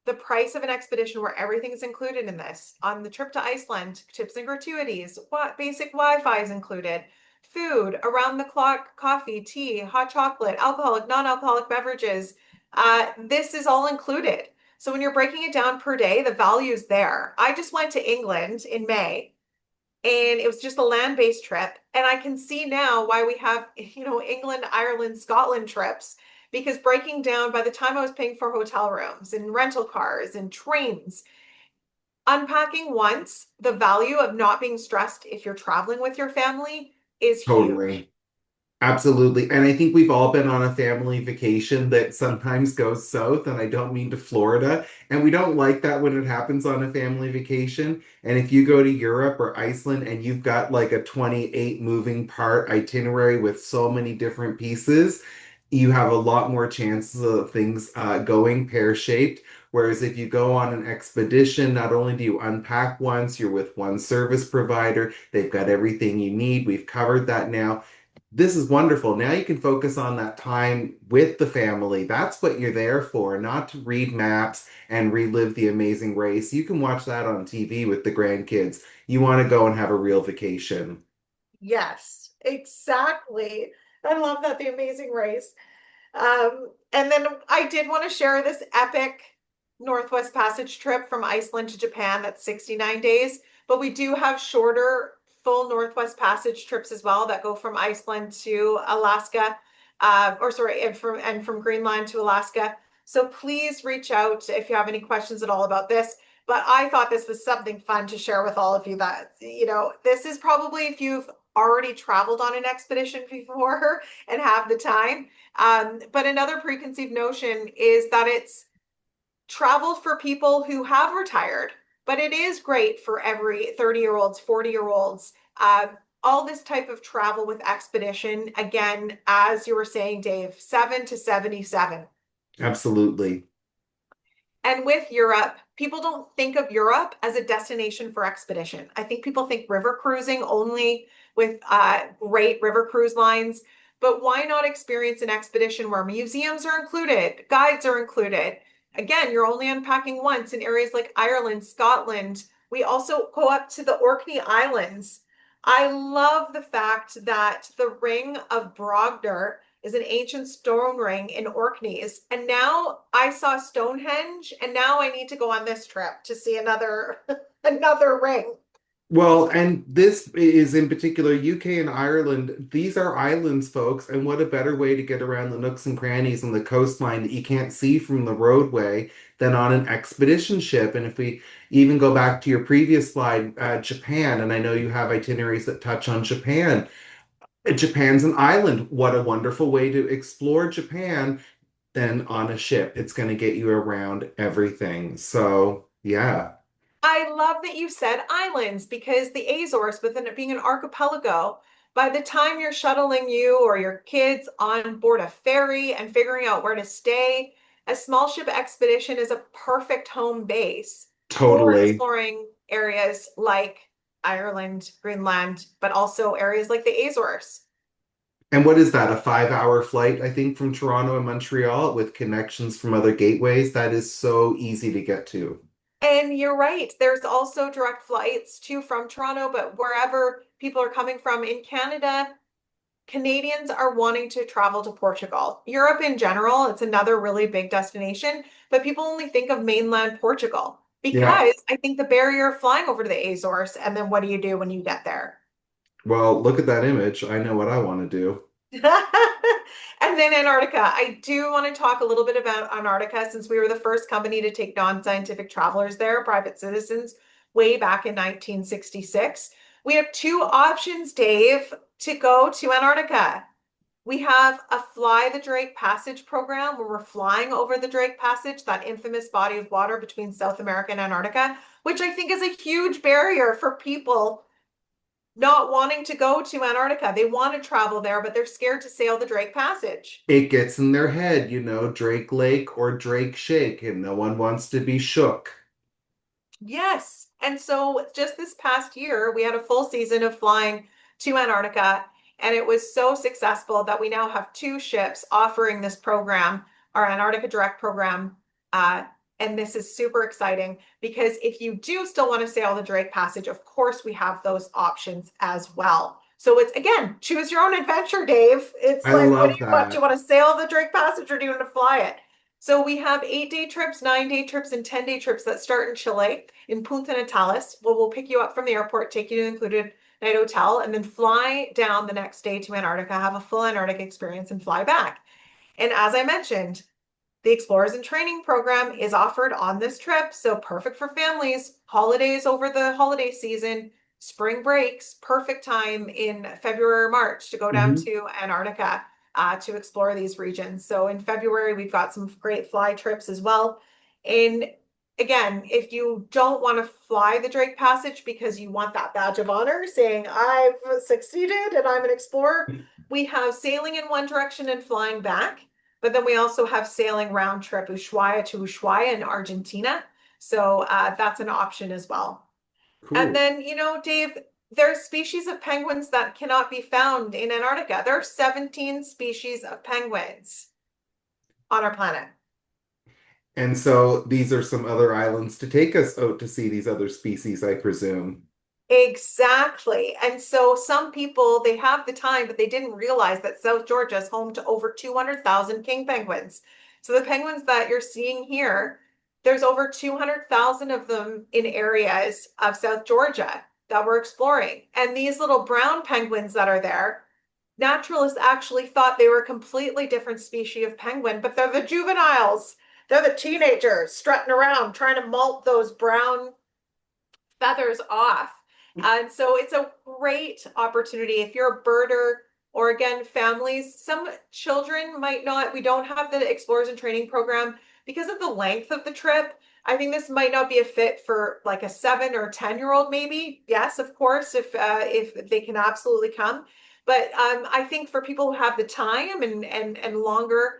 the price of an expedition where everything's included in this, on the trip to Iceland, tips and gratuities, what basic Wi-Fi is included, food, around the clock, coffee, tea, hot chocolate, alcoholic, non-alcoholic beverages. This is all included. So when you're breaking it down per day, the value is there. I just went to England in May and it was just a land-based trip. And I can see now why we have, England, Ireland, Scotland trips, because breaking down by the time I was paying for hotel rooms and rental cars and trains, unpacking once, the value of not being stressed if you're traveling with your family is huge. Totally. Absolutely. And I think we've all been on a family vacation that sometimes goes south, and I don't mean to Florida. And we don't like that when it happens on a family vacation. And if you go to Europe or Iceland and you've got like a 28 moving part itinerary with so many different pieces, you have a lot more chances of things going pear-shaped. Whereas if you go on an expedition, not only do you unpack once, you're with one service provider, they've got everything you need. We've covered that now. This is wonderful. Now you can focus on that time with the family. That's what you're there for, not to read maps and relive the amazing race. You can watch that on TV with the grandkids. You want to go and have a real vacation. Yes, exactly. I love that, the amazing race. And then I did want to share this epic Northwest Passage trip from Iceland to Japan. That's 69 days, but we do have shorter full Northwest Passage trips as well that go from Iceland to Alaska, or sorry, and from Greenland to Alaska. So please reach out if you have any questions at all about this. But I thought this was something fun to share with all of you, that, this is probably, if you've already traveled on an expedition before and have the time. But another preconceived notion is that it's travel for people who have retired, but it is great for every 30-year-olds, 40-year-olds. All this type of travel with expedition, again, as you were saying, Dave, 7 to 77. Absolutely. And with Europe, people don't think of Europe as a destination for expedition. I think people think river cruising only with great river cruise lines. But why not experience an expedition where museums are included, guides are included? Again, you're only unpacking once in areas like Ireland, Scotland. We also go up to the Orkney Islands. I love the fact that the Ring of Brogner is an ancient stone ring in Orkneys. And now I saw Stonehenge, and now I need to go on this trip to see another another ring. Well, and this is in particular UK and Ireland. These are islands, folks, and what a better way to get around the nooks and crannies and the coastline that you can't see from the roadway than on an expedition ship. And if we even go back to your previous slide, Japan, and I know you have itineraries that touch on Japan. Japan's an island. What a wonderful way to explore Japan than on a ship. It's going to get you around everything. So, yeah, I love that you said islands, because the Azores, within it being an archipelago, by the time you're shuttling you or your kids on board a ferry and figuring out where to stay, a small ship expedition is a perfect home base for totally. exploring areas like Ireland, Greenland, but also areas like the Azores. And what is that? A 5 hour flight, I think, from Toronto and Montreal with connections from other gateways. That is so easy to get to. And you're right. There's also direct flights to from Toronto, but wherever people are coming from in Canada, Canadians are wanting to travel to Portugal. Europe in general, it's another really big destination, but people only think of mainland Portugal Yeah. because I think the barrier of flying over to the Azores, and then what do you do when you get there? Well, look at that image. I know what I want to do. And then Antarctica. I do want to talk a little bit about Antarctica, since we were the first company to take non-scientific travelers there, private citizens, way back in 1966. We have two options, Dave, to go to Antarctica. We have a Fly the Drake Passage program where we're flying over the Drake Passage, that infamous body of water between South America and Antarctica, which I think is a huge barrier for people not wanting to go to Antarctica. They want to travel there, but they're scared to sail the Drake Passage. It gets in their head, Drake Lake or Drake Shake, and no one wants to be shook. Yes. And so just this past year, we had a full season of flying to Antarctica, and it was so successful that we now have two ships offering this program, our Antarctica Direct program. Uh, and this is super exciting because if you do still want to sail the Drake Passage, of course, we have those options as well. So it's again, choose your own adventure, Dave. It's I like, what do love you want? Do you that. want to sail the Drake Passage or do you want to fly it? So we have 8-day trips, 9-day trips, and 10-day trips that start in Chile, in Punta Natales. Well, we'll pick you up from the airport, take you to the included night hotel, and then fly down the next day to Antarctica, have a full Antarctic experience, and fly back. And as I mentioned, the Explorers in Training program is offered on this trip, so perfect for families, holidays over the holiday season, spring breaks, perfect time in February or March to go down Mhm. to Antarctica to explore these regions. So in February, we've got some great fly trips as well. And again, if you don't want to fly the Drake Passage because you want that badge of honor saying, I've succeeded and I'm an explorer, we have sailing in one direction and flying back. But then we also have sailing round trip Ushuaia to Ushuaia in Argentina. So that's an option as well. And Cool. then, Dave, there's species of penguins that cannot be found in Antarctica. There are 17 species of penguins on our planet. And so these are some other islands to take us out to see these other species, I presume. Exactly. And so some people, they have the time, but they didn't realize that South Georgia is home to over 200,000 king penguins. So the penguins that you're seeing here, there's over 200,000 of them in areas of South Georgia that we're exploring. And these little brown penguins that are there, naturalists actually thought they were a completely different species of penguin, but they're the juveniles. They're the teenagers strutting around trying to molt those brown feathers off. And so it's a great opportunity if you're a birder or again, families. Some children might not, we don't have the Explorers in Training program because of the length of the trip. I think this might not be a fit for like a 7 or 10-year-old, maybe. Yes, of course, if they can absolutely come. But I think for people who have the time and longer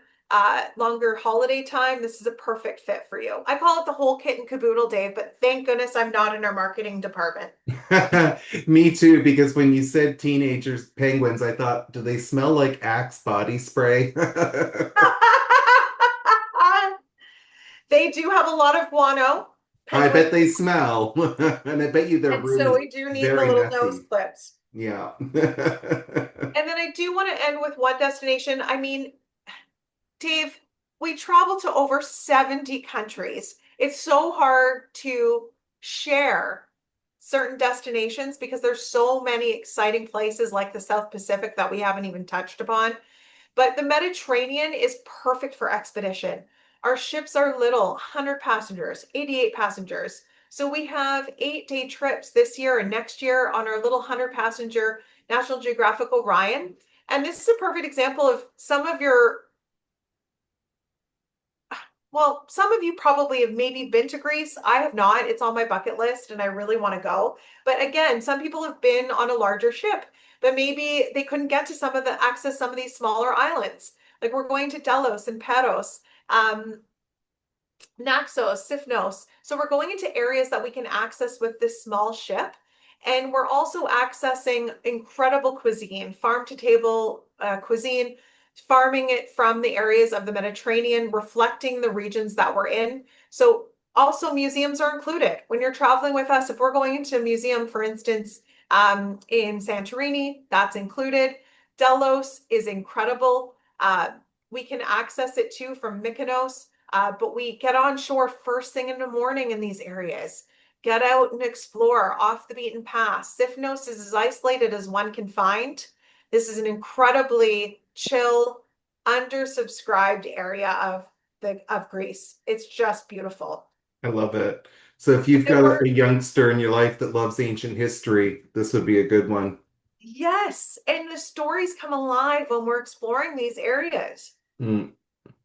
holiday time, this is a perfect fit for you. I call it the whole kit and caboodle, Dave, but thank goodness I'm not in our marketing department. Me too, because when you said teenagers penguins, I thought, do they smell like Axe body spray? They do have a lot of guano. I Penguins. bet they smell. And I bet you their And room so is we do need the very little nose messy. clips. Yeah. And then I do want to end with one destination. I mean, Dave, we travel to over 70 countries. It's so hard to share certain destinations because there's so many exciting places like the South Pacific that we haven't even touched upon. But the Mediterranean is perfect for expedition. Our ships are little, 100 passengers, 88 passengers. So we have 8-day trips this year and next year on our little 100 passenger National Geographic Orion. And this is a perfect example of some of you probably have maybe been to Greece. I have not. It's on my bucket list and I really want to go. But again, some people have been on a larger ship, but maybe they couldn't get to access some of these smaller islands. Like we're going to Delos and Paros, um, Naxos, Sifnos. So we're going into areas that we can access with this small ship. And we're also accessing incredible cuisine, farm to table cuisine, farming it from the areas of the Mediterranean, reflecting the regions that we're in. So also museums are included. When you're traveling with us, if we're going into a museum, for instance, in Santorini, that's included. Delos is incredible. We can access it too from Mykonos. But we get on shore first thing in the morning in these areas. Get out and explore off the beaten path. Sifnos is as isolated as one can find. This is an incredibly chill, undersubscribed area of Greece. It's just beautiful. I love it. So if you've And got we're a youngster in your life that loves ancient history, this would be a good one. yes, and the stories come alive when we're exploring these areas. Mm.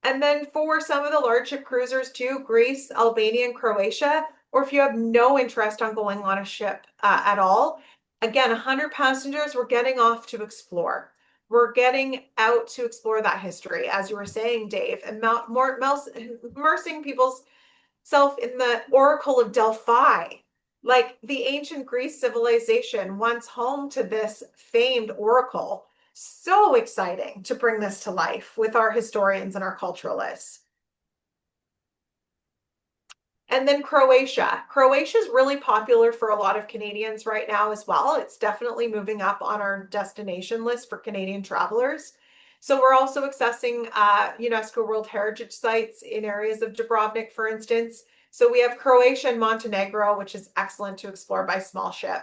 And then for some of the large ship cruisers too, Greece, Albania, and Croatia, or if you have no interest on going on a ship at all, again, 100 passengers, we're getting off to explore. We're getting out to explore that history, as you were saying, Dave, and immersing people's self in the Oracle of Delphi. Like the ancient Greece civilization, once home to this famed oracle. So exciting to bring this to life with our historians and our culturalists. And then Croatia. Croatia is really popular for a lot of Canadians right now as well. It's definitely moving up on our destination list for Canadian travelers. So we're also accessing UNESCO World Heritage Sites in areas of Dubrovnik, for instance. So we have Croatia and Montenegro, which is excellent to explore by small ship.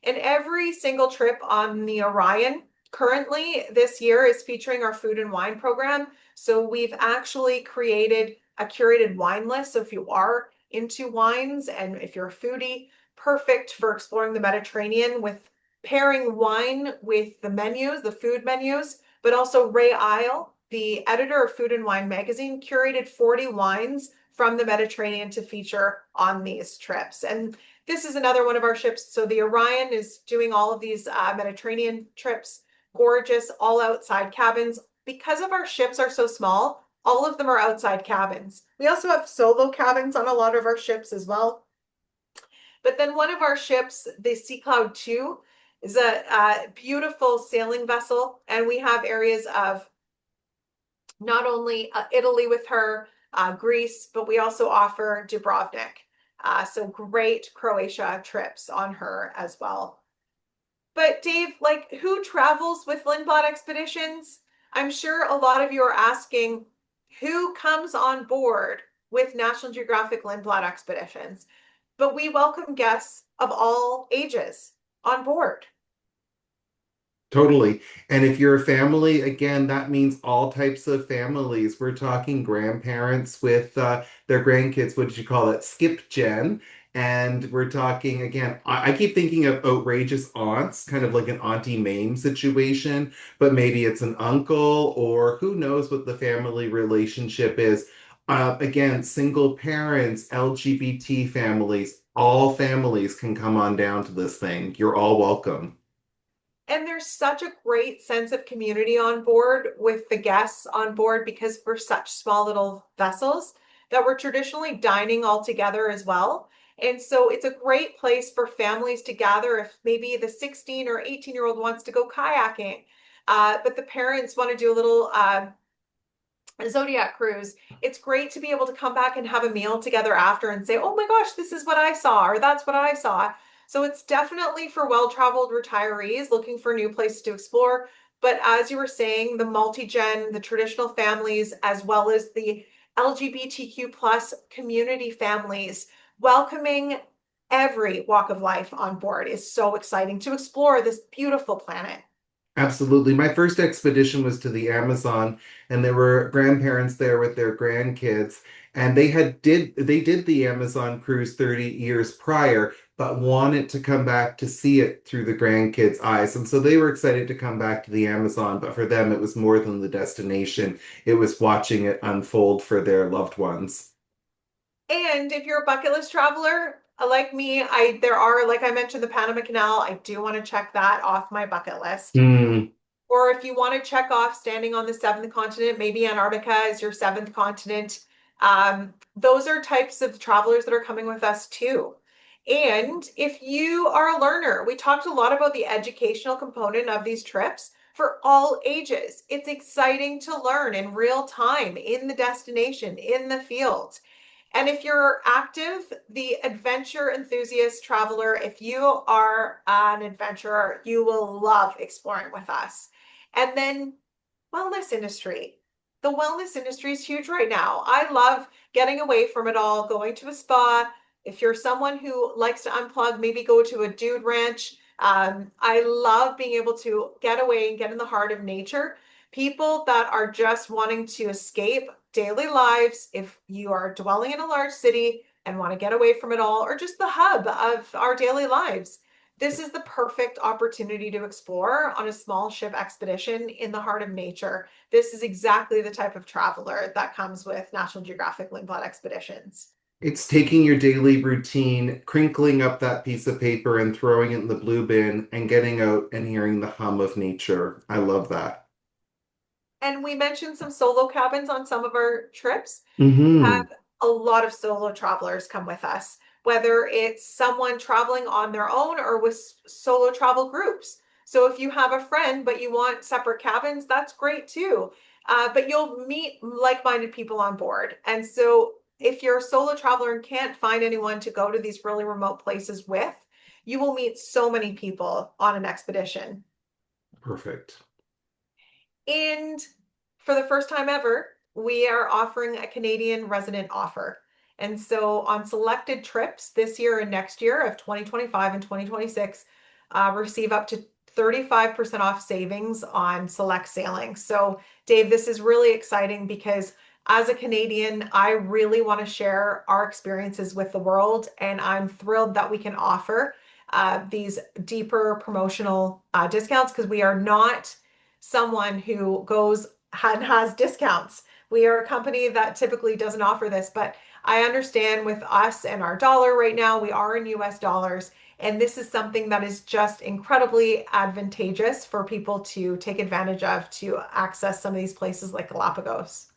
And every single trip on the Orion currently this year is featuring our food and wine program. So we've actually created a curated wine list. So if you are into wines and if you're a foodie, perfect for exploring the Mediterranean with pairing wine with the menus, the food menus, but also Ray Isle, the editor of Food and Wine magazine, curated 40 wines from the Mediterranean to feature on these trips. And this is another one of our ships. So the Orion is doing all of these Mediterranean trips, gorgeous, all outside cabins. Because of our ships are so small, all of them are outside cabins. We also have solo cabins on a lot of our ships as well. But then one of our ships, the Sea Cloud 2, is a beautiful sailing vessel. And we have areas of not only Italy with her, Greece, but we also offer Dubrovnik. So great Croatia trips on her as well. But Dave, like who travels with Lindblad Expeditions? I'm sure a lot of you are asking who comes on board with National Geographic Lindblad Expeditions. But we welcome guests of all ages on board. Totally. And if you're a family, again, that means all types of families. We're talking grandparents with their grandkids. What did you call it? Skip Gen. And we're talking again, I keep thinking of outrageous aunts, kind of like an Auntie Mame situation, but maybe it's an uncle or who knows what the family relationship is. Again, single parents, LGBT families, all families can come on down to this thing. You're all welcome. And there's such a great sense of community on board with the guests on board because we're such small little vessels that we're traditionally dining all together as well. And so it's a great place for families to gather if maybe the 16 or 18-year-old wants to go kayaking, but the parents want to do a little Zodiac cruise. It's great to be able to come back and have a meal together after and say, oh my gosh, this is what I saw, or that's what I saw. So it's definitely for well-traveled retirees looking for new places to explore. But as you were saying, the multi-gen, the traditional families, as well as the LGBTQ plus community families, welcoming every walk of life on board is so exciting to explore this beautiful planet. Absolutely. My first expedition was to the Amazon, and there were grandparents there with their grandkids, and they did the Amazon cruise 30 years prior, but wanted to come back to see it through the grandkids' eyes. And so they were excited to come back to the Amazon, but for them it was more than the destination. It was watching it unfold for their loved ones. And if you're a bucket list traveler, like me, I there are, like I mentioned, the Panama Canal. I do want to check that off my bucket list. Hmm. Or if you want to check off standing on the seventh continent, maybe Antarctica is your seventh continent. Those are types of travelers that are coming with us too. And if you are a learner, we talked a lot about the educational component of these trips for all ages. It's exciting to learn in real time in the destination, in the field. And if you're active, the adventure enthusiast traveler, if you are an adventurer, you will love exploring with us. And then wellness industry. The wellness industry is huge right now. I love getting away from it all, going to a spa. If you're someone who likes to unplug, maybe go to a dude ranch. I love being able to get away and get in the heart of nature. People that are just wanting to escape daily lives, if you are dwelling in a large city and want to get away from it all, or just the hub of our daily lives, this is the perfect opportunity to explore on a small ship expedition in the heart of nature. This is exactly the type of traveler that comes with National Geographic Lindblad Expeditions. It's taking your daily routine, crinkling up that piece of paper and throwing it in the blue bin and getting out and hearing the hum of nature. I love that. And we mentioned some solo cabins on some of our trips. We Hmm. have a lot of solo travelers come with us. whether it's someone traveling on their own or with solo travel groups. So if you have a friend, but you want separate cabins, that's great too. But you'll meet like-minded people on board. And so if you're a solo traveler and can't find anyone to go to these really remote places with, you will meet so many people on an expedition. Perfect. And for the first time ever, we are offering a Canadian resident offer. And so on selected trips this year and next year of 2025 and 2026, receive up to 35% off savings on select sailings. So, Dave, this is really exciting because as a Canadian, I really want to share our experiences with the world. And I'm thrilled that we can offer these deeper promotional discounts because we are not someone who goes and has discounts. We are a company that typically doesn't offer this, but I understand with us and our dollar right now, we are in US dollars. And this is something that is just incredibly advantageous for people to take advantage of to access some of these places like Galapagos.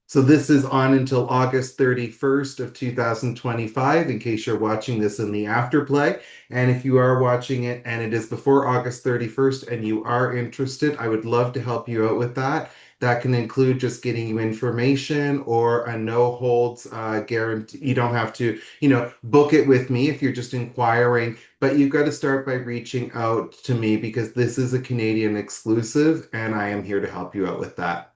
So this is on until August 31st of 2025, in case you're watching this in the afterplay. And if you are watching it and it is before August 31st and you are interested, I would love to help you out with that. That can include just getting you information or a no holds guarantee. You don't have to, book it with me if you're just inquiring, but you've got to start by reaching out to me because this is a Canadian exclusive and I am here to help you out with that.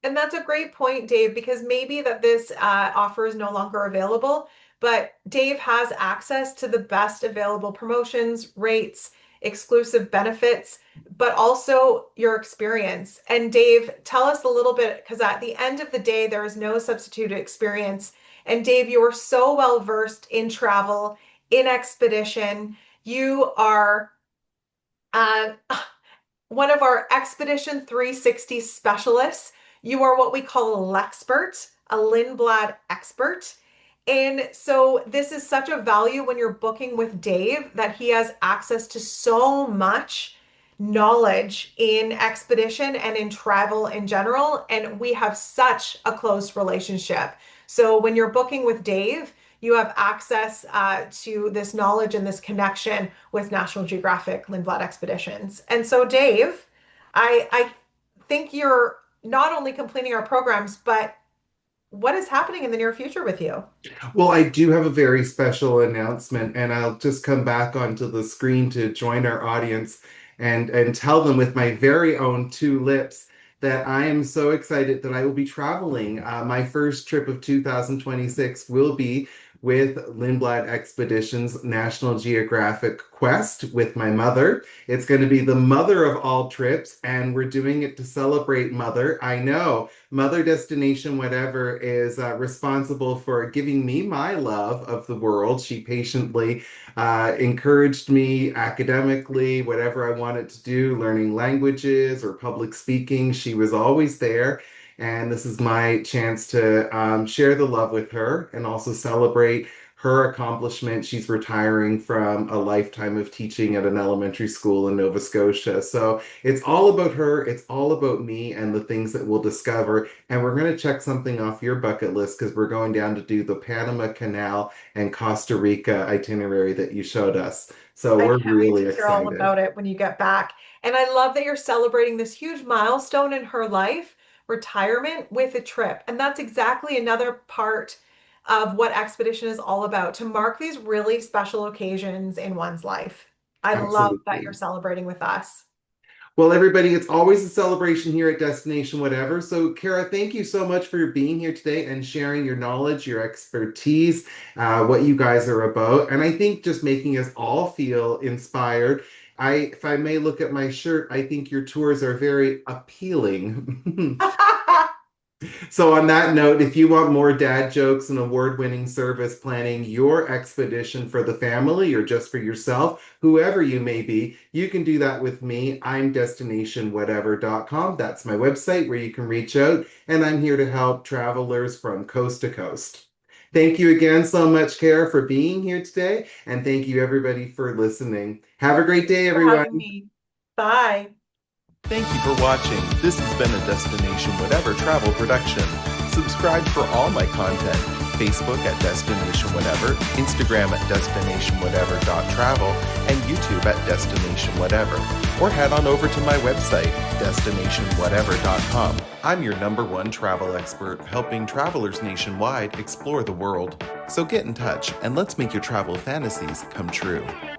And that's a great point, Dave, because maybe that this offer is no longer available, but Dave has access to the best available promotions, rates, exclusive benefits, but also your experience. And Dave, tell us a little bit, because at the end of the day, there is no substitute experience. And Dave, you are so well versed in travel, in expedition. You are uh, one of our Expedition 360 specialists. You are what we call a Lexpert, a Lindblad expert. And so this is such a value when you're booking with Dave that he has access to so much knowledge in expedition and in travel in general. And we have such a close relationship. So when you're booking with Dave, you have access to this knowledge and this connection with National Geographic Lindblad Expeditions. And so, Dave, I think you're not only completing our programs, but what is happening in the near future with you? Well, I do have a very special announcement, and I'll just come back onto the screen to join our audience and tell them with my very own two lips that I am so excited that I will be traveling. My first trip of 2026 will be with Lindblad Expeditions National Geographic Quest with my mother. It's going to be the mother of all trips, and we're doing it to celebrate Mother. I know Mother Destination Whatever is responsible for giving me my love of the world. She patiently encouraged me academically, whatever I wanted to do, learning languages or public speaking. She was always there. And this is my chance to share the love with her and also celebrate her accomplishment. She's retiring from a lifetime of teaching at an elementary school in Nova Scotia. So it's all about her, it's all about me and the things that we'll discover. And we're going to check something off your bucket list because we're going down to do the Panama Canal and Costa Rica itinerary that you showed us. So I we're can't wait really to hear all excited. about it when you get back. And I love that you're celebrating this huge milestone in her life, retirement, with a trip. And that's exactly another part of what Expedition is all about, to mark these really special occasions in one's life. I love that you're Absolutely. celebrating with us. Well, everybody, it's always a celebration here at Destination Whatever. So, Cara, thank you so much for being here today and sharing your knowledge, your expertise, what you guys are about. And I think just making us all feel inspired. If I may look at my shirt, I think your tours are very appealing. So, on that note, if you want more dad jokes and award-winning service planning your expedition for the family or just for yourself, whoever you may be, you can do that with me. I'm destinationwhatever.com. That's my website where you can reach out, and I'm here to help travelers from coast to coast. Thank you again so much, Kara, for being here today, and thank you everybody for listening. Have a great day, For having everyone. me. Bye. Thank you for watching. This has been a Destination Whatever travel production. Subscribe for all my content. Facebook at Destination Whatever, Instagram at destinationwhatever.travel, and YouTube at Destination Whatever. Or head on over to my website, destinationwhatever.com. I'm your #1 travel expert, helping travelers nationwide explore the world. So get in touch and let's make your travel fantasies come true.